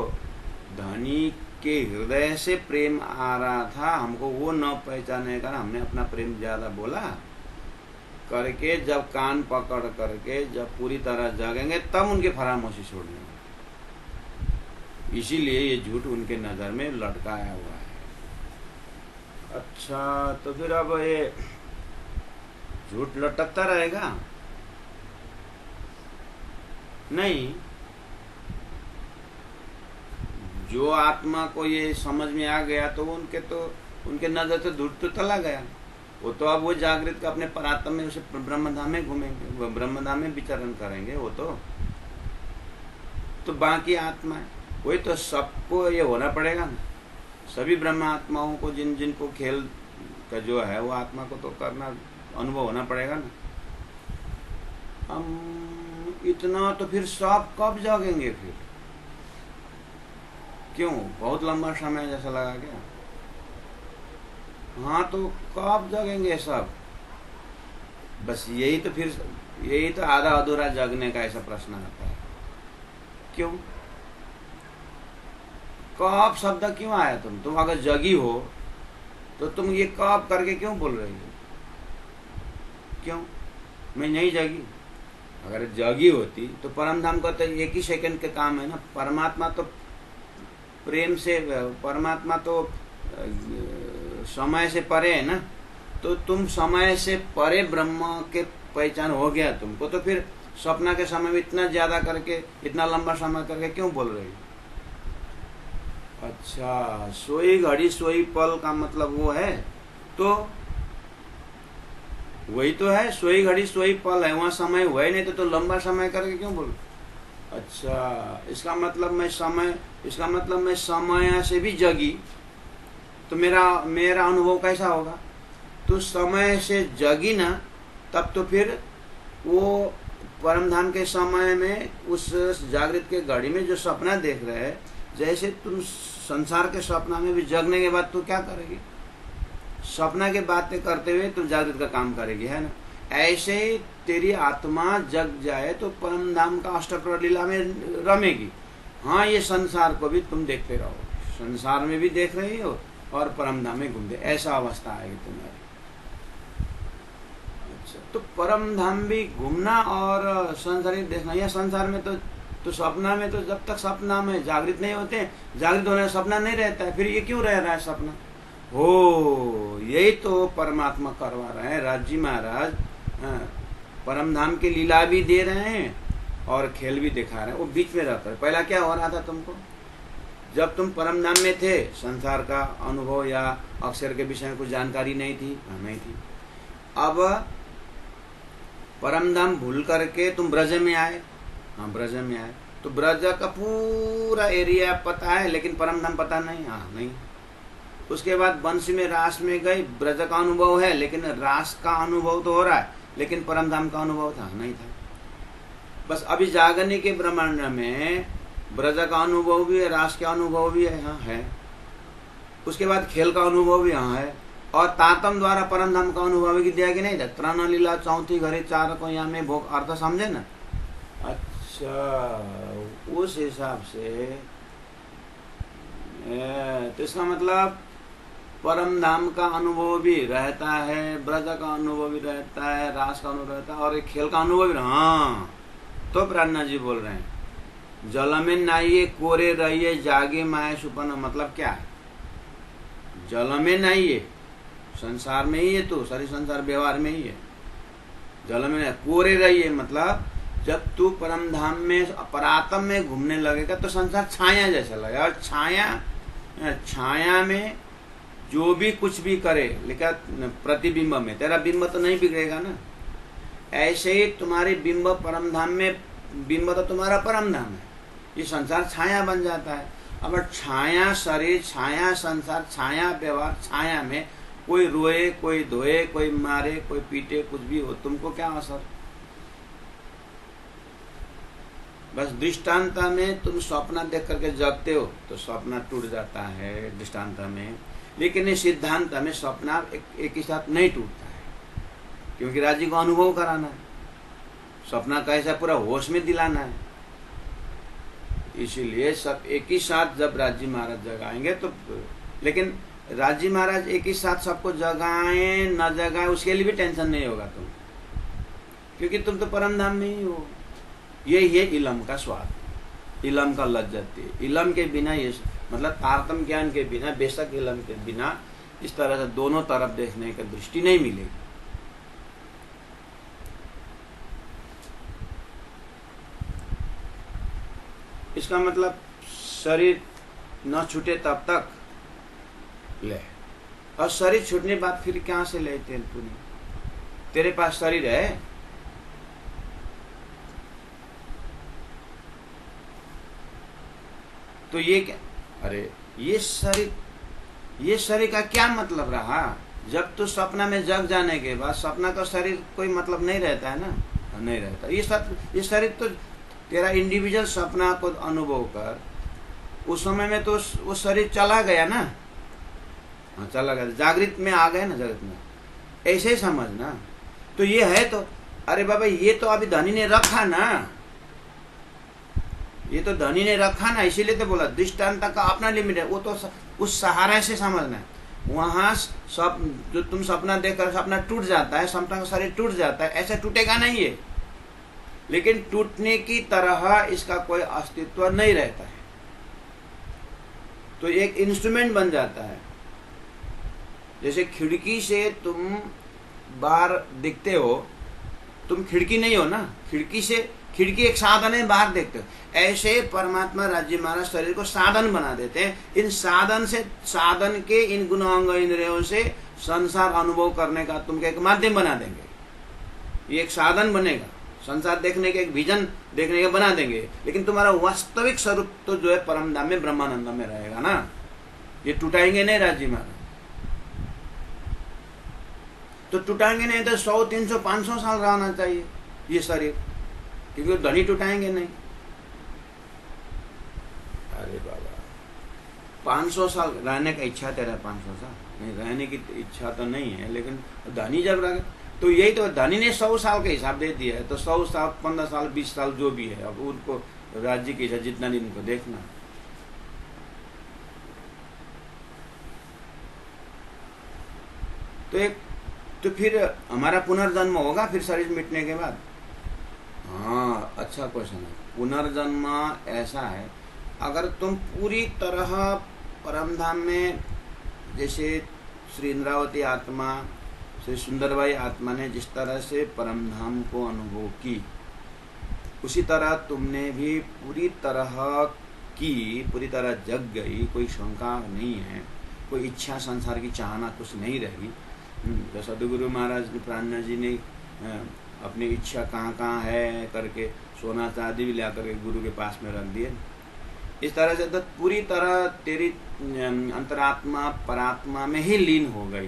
धनी के हृदय से प्रेम आ रहा था, हमको वो न पहचाने का हमने अपना प्रेम ज्यादा बोला करके, जब कान पकड़ करके जब पूरी तरह जगेंगे तब उनके फरामोशी छोड़ने। इसीलिए ये झूठ उनके नजर में लटकाया हुआ है। अच्छा, तो फिर अब ये झूठ लटकता रहेगा? नहीं, जो आत्मा को ये समझ में आ गया तो उनके नजर से झूठ तो चला गया। वो तो अब वो जागृत का अपने परात्म में उसे ब्रह्मधाम में घूमेंगे, वो ब्रह्मधाम में विचरण करेंगे। वो तो बाकी आत्मा है, वही तो सबको ये होना पड़ेगा ना। सभी ब्रह्म आत्माओं को जिनको खेल का जो है वो आत्मा को तो करना, अनुभव होना पड़ेगा ना। हम इतना तो फिर सब कब जागेंगे फिर? क्यों, बहुत लंबा समय जैसा लगा क्या? हाँ, तो कब जागेंगे सब? बस यही तो आधा अधूरा जगने का ऐसा प्रश्न आता है। क्यों, कब शब्द क्यों आया? तुम अगर जगी हो तो तुम ये कब करके क्यों बोल रही हो? क्यों, मैं नहीं जगी। अगर जगी होती तो परम धाम का तो एक ही सेकंड के काम है ना। परमात्मा तो प्रेम से, परमात्मा तो समय से परे है ना। तो तुम समय से परे ब्रह्म के पहचान हो गया तुमको, तो फिर सपना के समय में इतना ज्यादा करके, इतना लंबा समय करके क्यों बोल रही? अच्छा, सोई घड़ी सोई पल का मतलब वो है, तो वही तो है, सोई घड़ी सोई पल है, वहां समय हुआ ही नहीं, तो लंबा समय करके क्यों बोल? अच्छा, इसका मतलब मैं समय से भी जगी, तो मेरा अनुभव कैसा होगा? तो समय से जगी ना, तब तो फिर वो परम धाम के समय में उस जागृत के घड़ी में जो सपना देख रहे हैं, जैसे तुम संसार के सपना में भी जगने के बाद तो क्या करेगी? सपना के बातें करते हुए तुम जागृत का काम करेगी, है ना? ऐसे ही तेरी आत्मा जग जाए तो परम धाम का अष्टप्रहर लीला में रमेगी। हाँ, ये संसार को भी तुम देखते रहो, संसार में भी देख रही हो और परम धाम में घूमते, ऐसा अवस्था आएगी तुम्हारी। अच्छा, तो परम धाम भी घूमना और संसार देखना, या संसार में तो सपना में, तो जब तक सपना में जागृत नहीं होते, जागृत होने सपना नहीं रहता है, फिर ये क्यों रह रहा है सपना? हो, यही तो परमात्मा करवा रहे हैं राज जी महाराज। परम धाम की लीला भी दे रहे हैं और खेल भी दिखा रहे हैं, वो बीच में रहकर। पहला क्या हो रहा था तुमको? जब तुम परम धाम में थे, संसार का अनुभव या अक्षर के विषय में कुछ जानकारी नहीं थी, नहीं थी। अब परम धाम भूल करके तुम ब्रज में आए, हाँ ब्रज में आए, तो ब्रज का पूरा एरिया पता है, लेकिन परम धाम पता नहीं, हाँ नहीं। उसके बाद बंसी में रास में गई, ब्रज का अनुभव है, लेकिन रास का अनुभव तो हो रहा है, लेकिन परम धाम का अनुभव था नहीं था। बस अभी जागने के ब्रह्मांड में ब्रज का अनुभव भी है, रास का अनुभव भी है, हाँ है। उसके बाद खेल का अनुभव भी यहाँ है, और तातम द्वारा परम धाम का अनुभव भी दिया कि नहीं था। त्राण लीला चौथी घरे चार को यहाँ में भोग, अर्थ समझे ना? अच्छा, उस हिसाब से तो इसका मतलब परम धाम का अनुभव भी रहता है, ब्रज का अनुभव भी रहता है, रास का अनुभव रहता है, और एक खेल का अनुभव भी। हाँ, तो प्राणनाथ जी बोल रहे हैं, जल में नहाइए कोरे रहिए जागे माया सुपन। मतलब क्या है? जल में नहाइए, संसार में ही है, तो सारी संसार व्यवहार में ही है। जल में कोरे रहिए मतलब जब तू परम धाम में परातम में घूमने लगेगा तो संसार छाया जैसा लगेगा, और छाया में जो भी कुछ भी करे, लेकिन प्रतिबिंब में तेरा बिंब तो नहीं बिगड़ेगा ना। ऐसे ही तुम्हारी बिंब परम धाम में, बिंब तो तुम्हारा परम धाम है, ये संसार छाया बन जाता है। अब छाया शरीर, छाया संसार, छाया व्यवहार, छाया में कोई रोए, कोई धोए, कोई मारे, कोई पीटे, कुछ भी हो, तुमको क्या असर? बस दृष्टांत में तुम स्वप्न देख करके जगते हो तो स्वप्न टूट जाता है दृष्टांत में, लेकिन इस सिद्धांत में स्वप्न एक ही साथ नहीं टूटता है, क्योंकि राज्य को अनुभव कराना है, स्वप्न का ऐसा पूरा होश में दिलाना है। इसीलिए सब एक ही साथ जब राज्य महाराज जगाएंगे तो, लेकिन राज्य महाराज एक ही साथ सबको जगाएं न जगाएं उसके लिए भी टेंशन नहीं होगा तुम, क्योंकि तुम तो परम धाम में ही हो। यही है इलम का स्वाद, इलम का लज्जत। इलम के बिना ये मतलब तारतम ज्ञान के बिना, बेशक इलम के बिना इस तरह से दोनों तरफ देखने की दृष्टि नहीं मिलेगी। इसका मतलब शरीर न छूटे तब तक ले, और शरीर छूटने बाद फिर कहां से लेते हैं? तूने, तेरे पास शरीर है, तो ये क्या? अरे ये शरीर का क्या मतलब रहा? जब तू सपना में जग जाने के बाद सपना का शरीर कोई मतलब नहीं रहता है ना, नहीं रहता। ये शरीर तो तेरा इंडिविजुअल सपना को अनुभव कर, उस समय में तो वो शरीर चला गया ना, हाँ चला गया, जागृत में आ गए ना, जगत में, ऐसे ही समझना। तो ये है तो, अरे बाबा ये तो अभी धनी ने रखा ना, ये तो धनी ने रखा ना, इसीलिए तो बोला दृष्टांत का अपना लिमिट है, वो तो उस सहारा से समझना है। वहां सब जो तुम सपना देखकर सपना टूट जाता है, सपना का शरीर टूट जाता है, ऐसा टूटेगा नहीं है, लेकिन टूटने की तरह इसका कोई अस्तित्व नहीं रहता है, तो एक इंस्ट्रूमेंट बन जाता है। जैसे खिड़की से तुम बाहर दिखते हो, तुम खिड़की नहीं हो ना, खिड़की एक साधन है, बाहर देखते हो। ऐसे परमात्मा राज्य महाराज शरीर को साधन बना देते हैं। इन साधन के इन गुणांग इंद्रियों से संसार अनुभव करने का तुमको एक माध्यम बना देंगे। ये एक साधन बनेगा, संसार देखने के, एक विजन देखने के बना देंगे। लेकिन तुम्हारा वास्तविक स्वरूप तो जो है परम धाम में ब्रह्मानंद में रहेगा ना। ये टूटाएंगे नहीं राज्य महाराज, तो टूटाएंगे नहीं तो 100, 300, 500 साल रहना चाहिए ये शरीर, क्योंकि धनी टूटाएंगे नहीं। अरे बाबा 500 साल रहने का इच्छा तेरा, 500 साल नहीं रहने की इच्छा तो नहीं है, लेकिन धनी जब रहे तो यही तो, धनी ने 100 साल का हिसाब दे दिया है, तो 100 साल, 15 साल, 20 साल जो भी है, अब उनको राज्य की इच्छा जितना दिन को देखना। तो फिर हमारा पुनर्जन्म होगा फिर शरीर मिटने के बाद? हाँ, अच्छा क्वेश्चन है। पुनर्जन्म ऐसा है, अगर तुम पूरी तरह परमधाम में, जैसे श्री इंद्रावती आत्मा, श्री सुंदरबाई आत्मा ने जिस तरह से परमधाम को अनुभव की, उसी तरह तुमने भी पूरी तरह जग गई, कोई शंका नहीं है, कोई इच्छा संसार की चाहना कुछ नहीं रही। तो सदगुरु महाराज प्राणनाथ जी ने अपनी इच्छा कहाँ है करके सोना चांदी भी ला करके गुरु के पास में रख दिए। इस तरह से तो पूरी तरह तेरी अंतरात्मा परात्मा में ही लीन हो गई,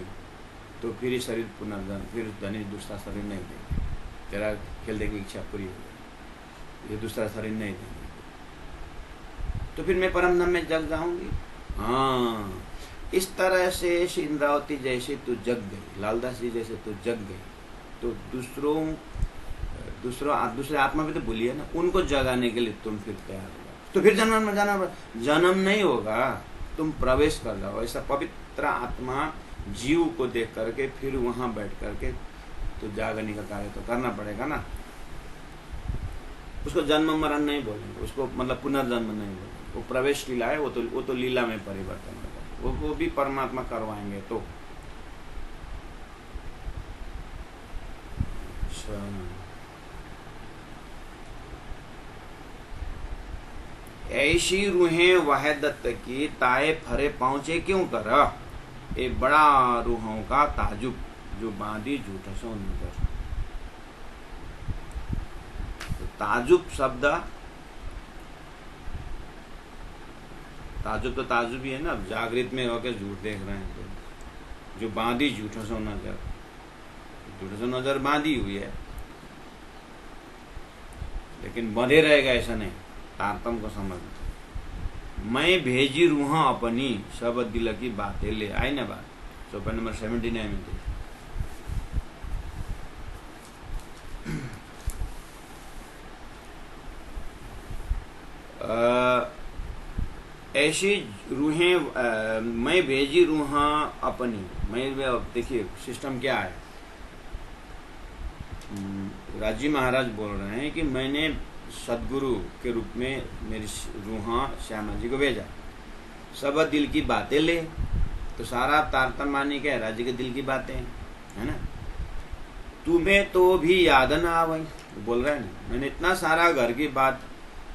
तो फिर ये शरीर पुनर्जन्म, फिर धनी दूसरा शरीर नहीं देंगे। तेरा खेल देखने की इच्छा पूरी हो गई, ये दूसरा शरीर नहीं देंगे, तो फिर मैं परम धाम में जग जाऊंगी। हाँ, इस तरह से इंद्रावती जैसे तू जग गई, लालदास जी जैसे तू जग गई, तो दूसरे आत्मा भी तो बोलिए ना, उनको जगाने के लिए तुम फिर तैयार होगा, तो फिर जन्म में जाना पड़ा। जन्म नहीं होगा, तुम प्रवेश कर जाओ। ऐसा पवित्र आत्मा जीव को देख करके फिर वहां बैठ करके तो जागने का कार्य तो करना पड़ेगा ना। उसको जन्म मरण नहीं बोलेंगे, उसको मतलब पुनर्जन्म नहीं बोलेंगे, वो प्रवेश लीला है, वो तो लीला में परिवर्तन होगा, वो भी परमात्मा करवाएंगे। तो ऐसी रूहें वह दत्त की, ताए फरे पहुंचे क्यों कर, ए बड़ा रूहों का ताजुब, जो बांधी झूठ सो नजर। तो ताजुब शब्द, ताजुब तो ताजुब ही है ना, जागृत में होकर झूठ देख रहे हैं, तो जो बांधी झूठों से नजर, झूठों से नजर बांधी हुई है, लेकिन बंधे रहेगा ऐसा नहीं। तारतम को समझ, मैं भेजी रूहा अपनी, सब दिल की बातें ले आई ना बात। चौपाई नंबर 79 में थी। ऐसी रूहें मैं भेजी रूहा अपनी, मैं देखिए सिस्टम क्या है। राजी महाराज बोल रहे हैं कि मैंने सदगुरु के रूप में मेरी रूहा श्यामा जी को भेजा, सब दिल की बातें ले, तो सारा तारतम मानी क्या है, राज्य के दिल की बातें है ना। तुम्हें तो भी याद ना आवे, बोल रहे हैं ना, मैंने इतना सारा घर की बात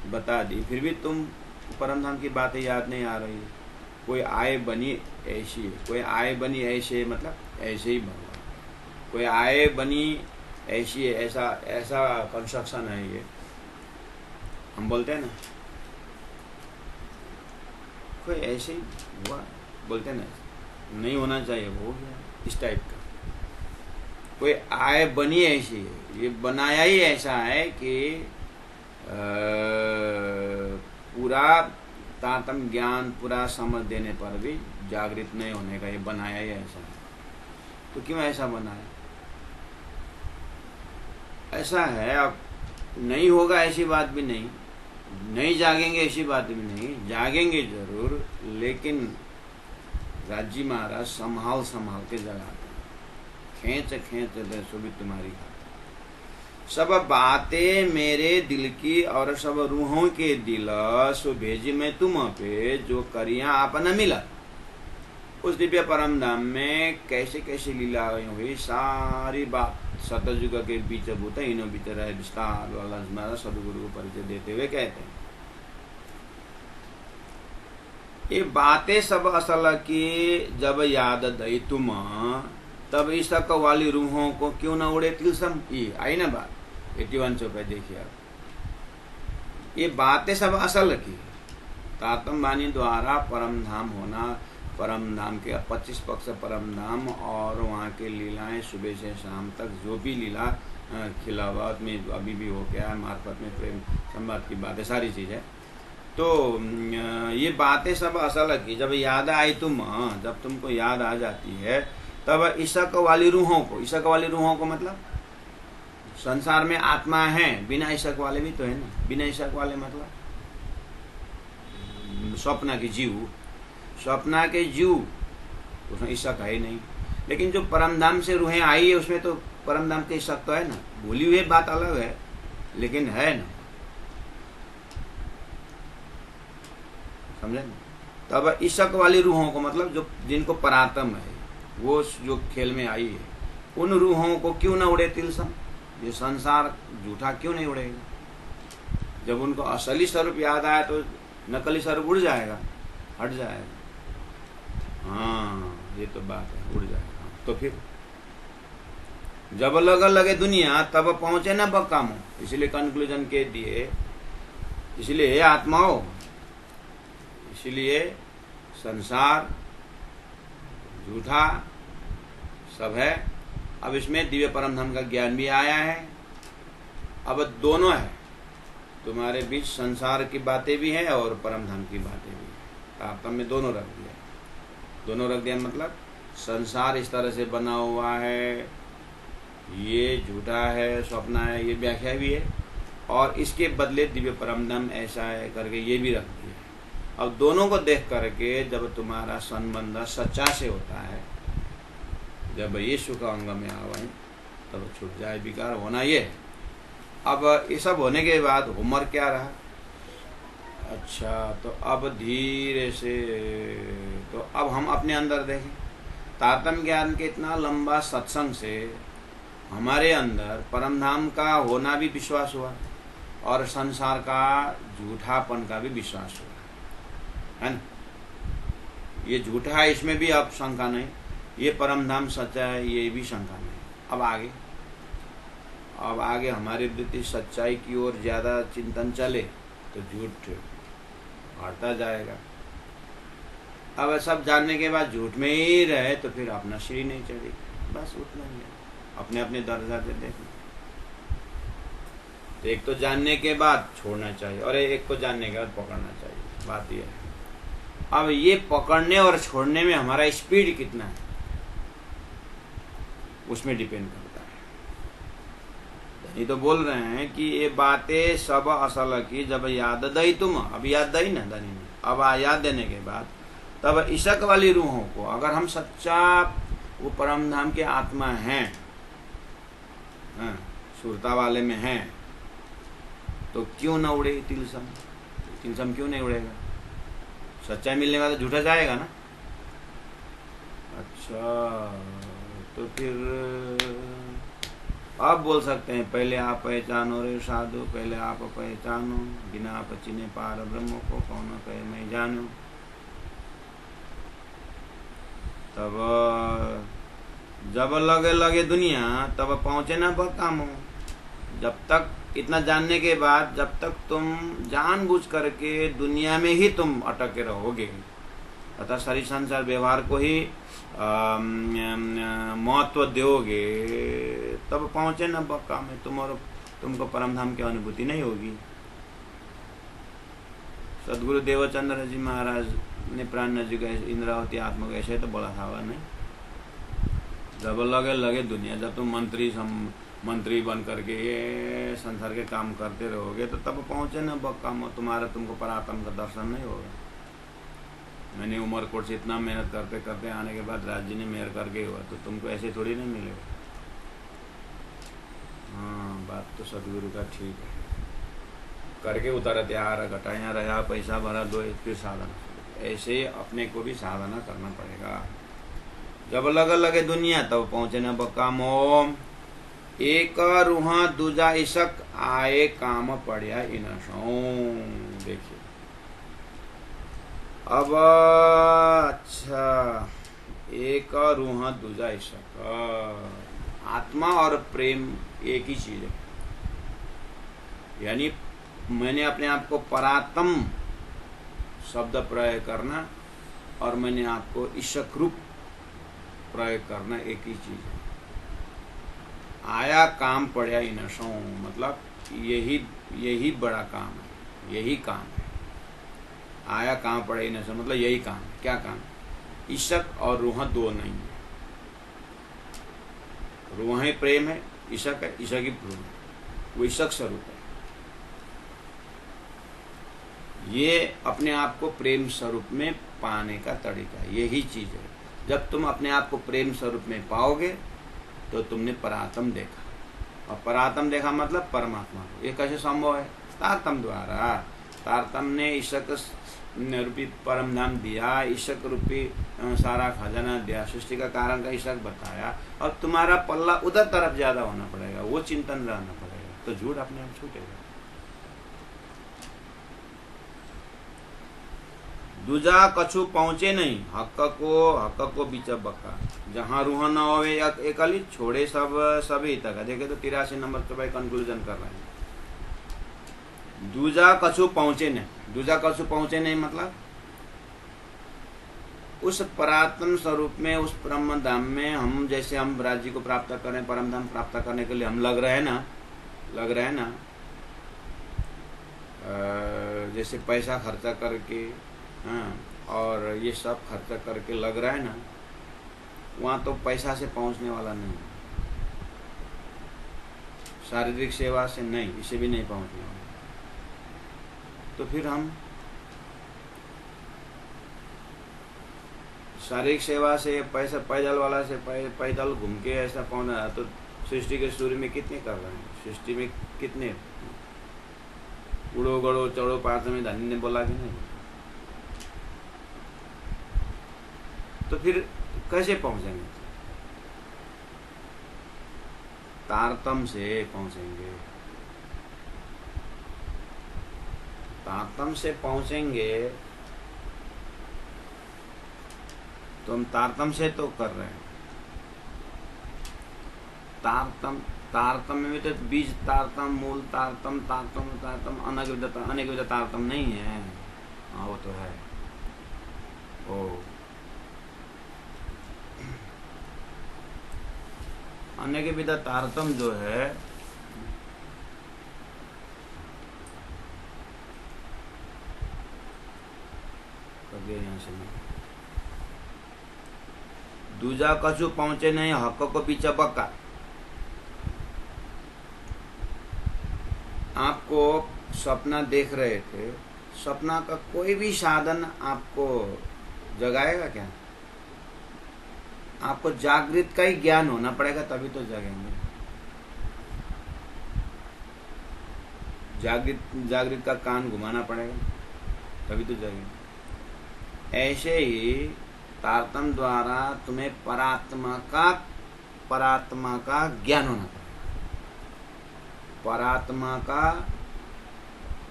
बता दी, फिर भी तुम परमधाम की बातें याद नहीं आ रही। कोई आए बनी ऐसी, कोई आए बनी ऐसे, मतलब ऐसे ही भगवान, कोई आए बनी ऐसी, ऐसा कंस्ट्रक्शन है ये, हम बोलते हैं ना, कोई ऐसे ही हुआ, बोलते हैं ना, नहीं होना चाहिए, वो हो गया, इस टाइप का। कोई आय बनी ऐसी है, ये बनाया ही ऐसा है कि पूरा तारतम ज्ञान पूरा समझ देने पर भी जागृत नहीं होने का ये बनाया ही ऐसा है। तो क्यों ऐसा बनाया? ऐसा है, अब नहीं होगा ऐसी बात भी नहीं, नहीं जागेंगे ऐसी बात भी नहीं, जागेंगे जरूर, लेकिन राज्य महाराज संभाल के जगाते हैं, खींच दे सो भी तुम्हारी खाते। सब बातें मेरे दिल की और सब रूहों के दिल, सो भेजी मैं तुम पे, जो करिया आप न मिला। उस दिव्य परम धाम में कैसे कैसे लीला हुई, सारी बात सतयुग के बीच भूत इनो बीच रहे विस्तार वाला सदगुरु को परिचय देते हुए कहते हैं, ये बातें सब असल की जब याद दई तुम, तब इस वाली रूहों को क्यों न उड़े तिलसम। ये आई ना बात 81 पे देखिए आप, ये बातें सब असल की, तातम वाणी द्वारा परम धाम होना, परम धाम के 25 पक्ष परम धाम और वहाँ के लीलाएं सुबह से शाम तक जो भी लीला खिलावत में अभी भी हो गया है, मार्फत में प्रेम संवाद की बातें सारी चीज़ें, तो ये बातें सब असल की जब याद आई तुम, जब तुमको याद आ जाती है तब ईशक वाली रूहों को, ईशक वाली रूहों को मतलब संसार में आत्मा है, बिना ईशक वाले भी तो है ना, बिना ईशक वाले मतलब स्वप्न के जीव, स्वप्ना के जीव उसमें ईशक है ही नहीं, लेकिन जो परमधाम से रूहें आई है उसमें तो परमधाम के ईशक तो है ना, भूली हुई बात अलग है लेकिन है ना, समझे। तब ईशक वाली रूहों को मतलब जो जिनको परात्म है, वो जो खेल में आई है, उन रूहों को क्यों ना उड़े तिलसम, ये संसार झूठा क्यों नहीं उड़ेगा। जब उनको असली स्वरूप याद आया तो नकली स्वरूप उड़ जाएगा, हट जाएगा। हाँ ये तो बात है, उड़ जाएगा। तो फिर जब लगे दुनिया तब पहुंचे ना बकामो, इसलिए कंक्लूजन के दिए, इसलिए आत्माओं, इसलिए संसार झूठा सब है। अब इसमें दिव्य परम धाम का ज्ञान भी आया है, अब दोनों है तुम्हारे बीच, संसार की बातें भी है और परम धाम की बातें भी है, तारतम्य में दोनों रख दिया। दोनों रख दिया मतलब संसार इस तरह से बना हुआ है, ये झूठा है, स्वप्न है, ये व्याख्या भी है, और इसके बदले दिव्य परम धाम ऐसा है करके ये भी रख दिया। अब दोनों को देख करके जब तुम्हारा संबंध सच्चा से होता है, जब ये सुख अंग में आवे तब छूट जाए विकार होना ये। अब ये सब होने के बाद उम्र क्या रहा, अच्छा तो अब धीरे से, तो अब हम अपने अंदर देखें, तारतम्य ज्ञान के इतना लंबा सत्संग से हमारे अंदर परमधाम का होना भी विश्वास हुआ और संसार का झूठापन का भी विश्वास हुआ, है ना। ये झूठा है इसमें भी अब शंका नहीं, ये परमधाम सच्चा है ये भी शंका नहीं। अब आगे हमारी वृत्ति सच्चाई की ओर ज्यादा चिंतन चले तो झूठ हटता जाएगा। अब सब जानने के बाद झूठ में ही रहे तो फिर अपना श्री नहीं चढ़ेगी, बस उतना ही है। अपने अपने दर्जा से देखना, तो एक तो जानने के बाद छोड़ना चाहिए और एक को जानने के बाद पकड़ना चाहिए, बात यह है। अब ये पकड़ने और छोड़ने में हमारा स्पीड कितना है उसमें डिपेंड करता है। धनी तो बोल रहे हैं कि ये बातें सब असल की जब याद दई तुम, अब याद दई ना धनी ने, अब याद देने के बाद तब ईशक वाली रूहों को, अगर हम सच्चा वो परमधाम के आत्मा हैं, सुरता वाले में हैं, तो क्यों न उड़े तिलसम, तिलसम क्यों नहीं उड़ेगा। सच्चाई मिलने वाला झूठा जाएगा ना। अच्छा तो फिर आप बोल सकते हैं पहले आप पहचानो रे साधु, पहले आप पहचानो, बिना आप चिने पार ब्रह्म को कौन कहे मैं जानू। तब जब लगे दुनिया तब पहुंचे ना बकामो। जब तक इतना जानने के बाद, जब तक तुम जानबूझ करके दुनिया में ही तुम अटके रहोगे, अतः सारी संसार व्यवहार को ही महत्व दोगे, तब पहुंचे न बक्का में तुम और तुमको परमधाम की अनुभूति नहीं होगी। सदगुरु देवचंद्र जी महाराज ने प्राण जी इंद्रावती आत्मा को ऐसे तो बोला था नहीं, जब लगे दुनिया, जब तुम मंत्री बन करके ये संसार के काम करते रहोगे तो तब पहुंचे न बक्का में, तुम्हारा तुमको परात्म का दर्शन नहीं होगा। मैंने उमरकोट से इतना मेहनत करते करते आने के बाद राज जी ने मेहर करके हुआ, तो तुमको ऐसे थोड़ी नहीं मिलेगा। हाँ बात तो सदगुरु का ठीक है, करके उतारा त्यार घटाया रहा पैसा भरा दो फिर साधन, ऐसे अपने को भी साधना करना पड़ेगा। जब लगे दुनिया तब पहुंचे न बका मोम, एक रूहा दूजा इशक आए काम पड़िया इन देखिए अब। अच्छा, एक रूहा दूजा इशक, आत्मा और प्रेम एक ही चीज है। यानी मैंने अपने आप को परात्म शब्द प्रयोग करना और मैंने आपको इशक रूप प्रयोग करना एक ही चीज है। आया काम पड़ा इन मतलब यही बड़ा काम है, यही काम है। आया काम पड़ा इन मतलब यही काम है। क्या काम? इशक और रूह दो नहीं है। रूह ही प्रेम है, इशक है, इशक ही प्रेम है, वो इशक स्वरूप है। ये अपने आप को प्रेम स्वरूप में पाने का तरीका है, यही चीज है। जब तुम अपने आप को प्रेम स्वरूप में पाओगे तो तुमने परात्म देखा, और परात्म देखा मतलब परमात्मा को। ये कैसे संभव है? तारतम द्वारा। तारतम ने इशक रूपी परम धाम दिया, इशक रूपी सारा खजाना दिया, सृष्टि का कारण का इशक बताया। अब तुम्हारा पल्ला उधर तरफ ज्यादा होना पड़ेगा, वो चिंतन रहना पड़ेगा, तो झूठ अपने आप छूटेगा। दूजा कछु पहुंचे नहीं, हक को बीच बक्का। जहां रूह न होवे एकली, छोड़े सभी तक। देखे तो 83 नंबर तो भाई कंक्लूजन कर रहे हैं। दूजा कछु पहुंचे नहीं, दूजा कछु पहुंचे नहीं मतलब उस परात्म स्वरूप में, उस ब्रह्म धाम में हम जैसे हम राज्य को प्राप्त करें, परम धाम प्राप्त करने के लिए हम लग रहे हैं ना, जैसे पैसा खर्चा करके, हाँ, और ये सब खर्चा करके लग रहा है ना, वहां तो पैसा से पहुंचने वाला नहीं, शारीरिक सेवा से नहीं, इसे भी नहीं पहुंचने वाला। तो फिर हम शारीरिक सेवा से, पैसा पैदल वाला से पैदल घूम के ऐसा पहुंचना, तो सृष्टि के सूर्य में कितने कर रहे हैं? सृष्टि में कितने उड़ो गड़ो चढ़ो पार्थ में धनी ने बोला कि नहीं? तो फिर कैसे पहुंचेंगे? तारतम से पहुंचेंगे, तारतम से पहुंचेंगे। तो हम तारतम से तो कर रहे हैं, तारतम में भी तो बीज तारतम, मूल तारतम, अनेक विध तारतम नहीं है। हाँ वो तो है। ओ अनेक विध तारतम जो है, यहाँ से दूजा कछु पहुंचे नहीं, हक को पीछे बक्का। आपको सपना देख रहे थे, सपना का कोई भी साधन आपको जगाएगा क्या? आपको जागृत का ही ज्ञान होना पड़ेगा, तभी तो जगेंगे। जागृत का कान घुमाना पड़ेगा, तभी तो जगेंगे। ऐसे ही तारतम द्वारा तुम्हें परात्मा का ज्ञान होना पड़ेगा,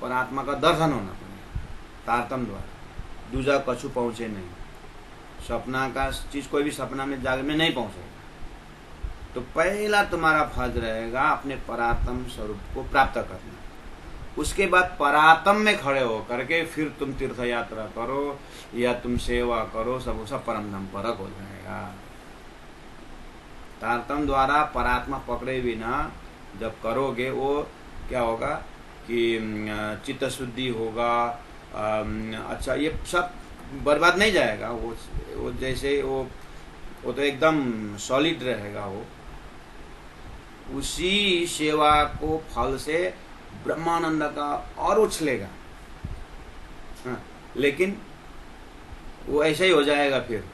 परात्मा का दर्शन होना पड़ेगा तारतम द्वारा। दूजा कछु पहुंचे नहीं, सपना का चीज कोई भी सपना में जाग में नहीं पहुंचेगा। तो पहला तुम्हारा फर्ज रहेगा अपने परात्म स्वरूप को प्राप्त करना। उसके बाद परात्म में खड़े हो करके फिर तुम तीर्थ यात्रा करो या तुम सेवा करो, सब परम धाम परक हो जाएगा। तारतम द्वारा परात्मा पकड़े बिना जब करोगे, वो क्या होगा कि चित्त शुद्धि होगा। अच्छा, ये सब बर्बाद नहीं जाएगा, वो जैसे वो तो एकदम सॉलिड रहेगा। वो उसी सेवा को फल से ब्रह्मानंद का और उछलेगा। हाँ, लेकिन वो ऐसा ही हो जाएगा। फिर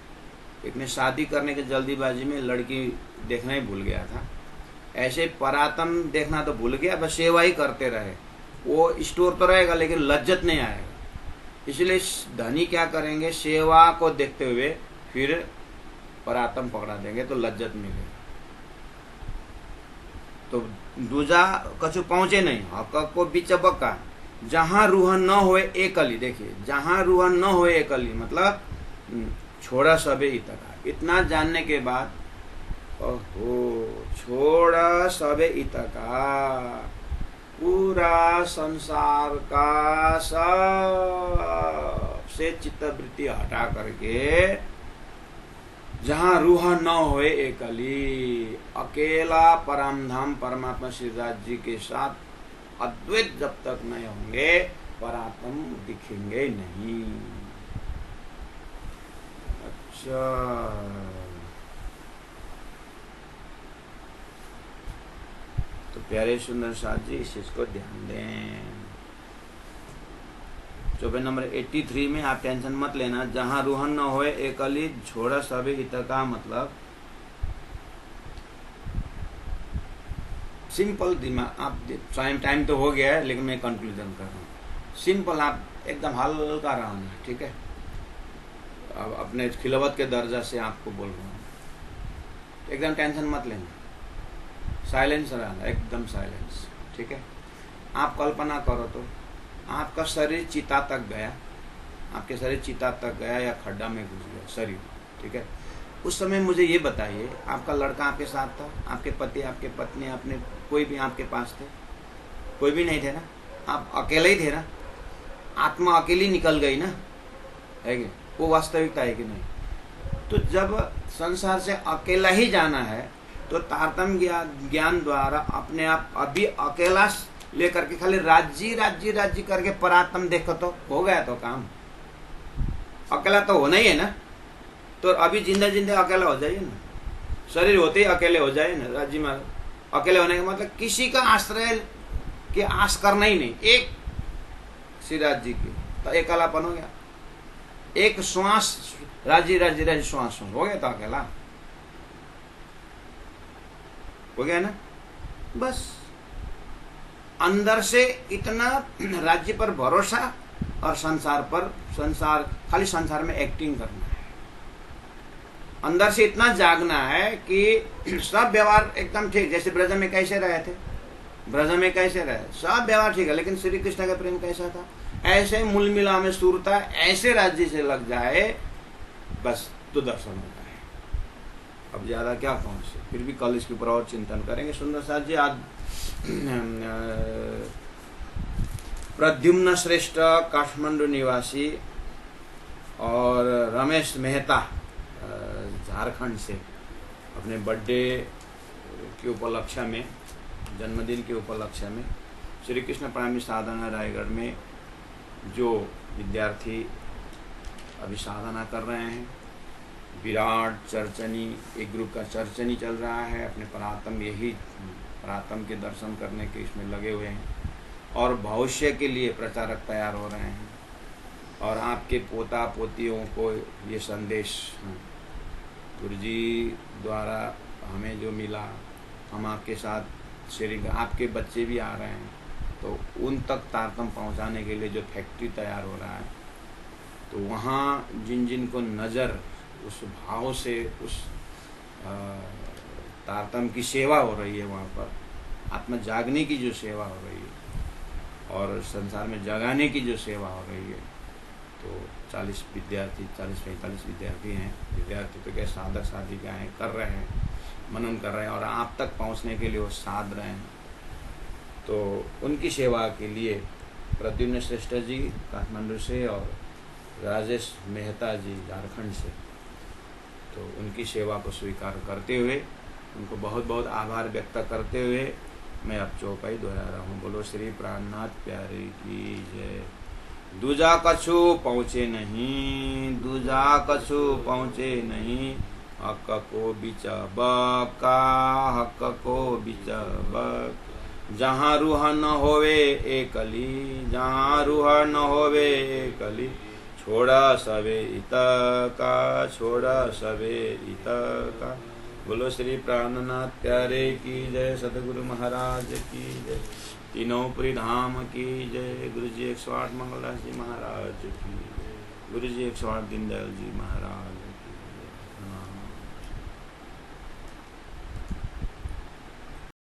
एक ने शादी करने के जल्दीबाजी में लड़की देखना ही भूल गया था, ऐसे परात्म देखना तो भूल गया, बस सेवा ही करते रहे। वो स्टोर तो रहेगा लेकिन लज्जत नहीं आएगा। इसलिए धनी क्या करेंगे, सेवा को देखते हुए फिर परात्म पकड़ा देंगे तो लज्जत मिलेगी। तो दूजा कछु पहुंचे नहीं, हक को बीच बक्का, जहां रूह न होए एकली। देखिए, जहां रूह न होए एकली मतलब छोड़ा सबे इतका। इतना जानने के बाद ओहो, छोड़ा सबे इतका, पूरा संसार का सब से चित्तवृत्ति हटा करके जहां रूह न होए एकली, अकेला परमधाम परमात्मा श्री राज जी के साथ अद्वैत जब तक नहीं होंगे परात्म दिखेंगे नहीं। अच्छा, तो प्यारे सुंदर साथ जी इस चीज को ध्यान दें। चौपाई नंबर 83 में आप टेंशन मत लेना, जहां रूहन न होए एकली, छोड़ा सबे इतका मतलब सिंपल दिमाग। आप टाइम तो हो गया है लेकिन मैं कंक्लूजन कर रहा हूँ। सिंपल, आप एकदम हल्का रहना, ठीक है। अब अपने खिलवत के दर्जा से आपको बोल रहा हूँ, एकदम टेंशन मत लेना, साइलेंस रहना, एकदम साइलेंस, ठीक है। आप कल्पना करो तो आपका शरीर चिता तक गया, आपके शरीर चिता तक गया या खड्डा में घुस गया शरीर, ठीक है। उस समय मुझे ये बताइए, आपका लड़का आपके साथ था, आपके पति, आपके पत्नी, आपने कोई भी आपके पास थे? कोई भी नहीं थे ना, आप अकेले ही थे ना। आत्मा अकेली निकल गई ना, है कि वो वास्तविकता है कि नहीं? तो जब संसार से अकेला ही जाना है तो तारतम्य ज्ञान द्वारा अपने आप अभी अकेला लेकर के खाली राज्य राज्य राज्य करके परात्म देखो तो हो गया तो काम। अकेला तो होना ही है ना, तो अभी जिंदा जिंदा अकेला हो जाइए ना, शरीर होते ही अकेले हो जाए ना। राज्य में अकेले होने का मतलब किसी का आश्रय के आस करना ही नहीं, एक श्रीराज जी की, तो अकेलापन हो गया। एक श्वास राज्य राज्य राज्य श्वास हो गया तो अकेला हो गया ना। बस अंदर से इतना राज्य पर भरोसा और संसार खाली संसार में एक्टिंग करना है। अंदर से इतना जागना है कि सब व्यवहार एकदम ठीक, जैसे ब्रज में कैसे रहे थे, ब्रज में कैसे रहे, सब व्यवहार ठीक है, लेकिन श्री कृष्ण का प्रेम कैसा था, ऐसे मूल मिला में सुरता, ऐसे राज्य से लग जाए बस तो दर्शन होता है। अब ज्यादा क्या पहुंचे, फिर भी कल इसके ऊपर और चिंतन करेंगे। सुंदर साथ जी, आज प्रद्युम्न श्रेष्ठ काठमांडू निवासी और रमेश मेहता झारखंड से अपने बर्थडे के उपलक्ष्य में, जन्मदिन के उपलक्ष्य में श्री कृष्ण प्राणी साधना रायगढ़ में जो विद्यार्थी अभी साधना कर रहे हैं, विराट चर्चनी, एक ग्रुप का चर्चनी चल रहा है, अपने परात्म के दर्शन करने के इसमें लगे हुए हैं और भविष्य के लिए प्रचारक तैयार हो रहे हैं। और आपके पोता पोतियों को ये संदेश गुरु जी द्वारा हमें जो मिला, हम आपके साथ शेयरिंग, आपके बच्चे भी आ रहे हैं, तो उन तक तारतम पहुंचाने के लिए जो फैक्ट्री तैयार हो रहा है, तो वहाँ जिन जिन को नज़र उस भाव से उस तारतम की सेवा हो रही है, वहाँ पर आत्मा जागने की जो सेवा हो रही है और संसार में जगाने की जो सेवा हो रही है, तो 40-45 विद्यार्थी हैं। विद्यार्थी तो क्या साधक साधिकाएँ कर रहे हैं, मनन कर रहे हैं और आप तक पहुँचने के लिए वो साध रहे हैं। तो उनकी सेवा के लिए प्रद्युम्न श्रेष्ठ जी काठमांडू से और राजेश मेहता जी झारखंड से, तो उनकी सेवा को स्वीकार करते हुए उनको बहुत बहुत आभार व्यक्त करते हुए मैं अब चौपाई दोहरा रहा हूँ। बोलो श्री प्राणनाथ प्यारे की जय। दूजा कछु पहुँचे नहीं, दूजा कछु पहुँचे नहीं, हक को बिच बका, हक को बिच बक। जहाँ रूह न होवे एकली, जहाँ रूह न होवे एकली, छोड़ा सबे इतका, छोड़ा सबे इतका। बोलो श्री प्राणनाथ प्यारे की जय, सदगुरु महाराज की जय, तीनों पुरी धाम की जय। गुरु जी 108 मंगलदास जी महाराज की जय, गुरु जी 108 दीनदयाल जी महाराज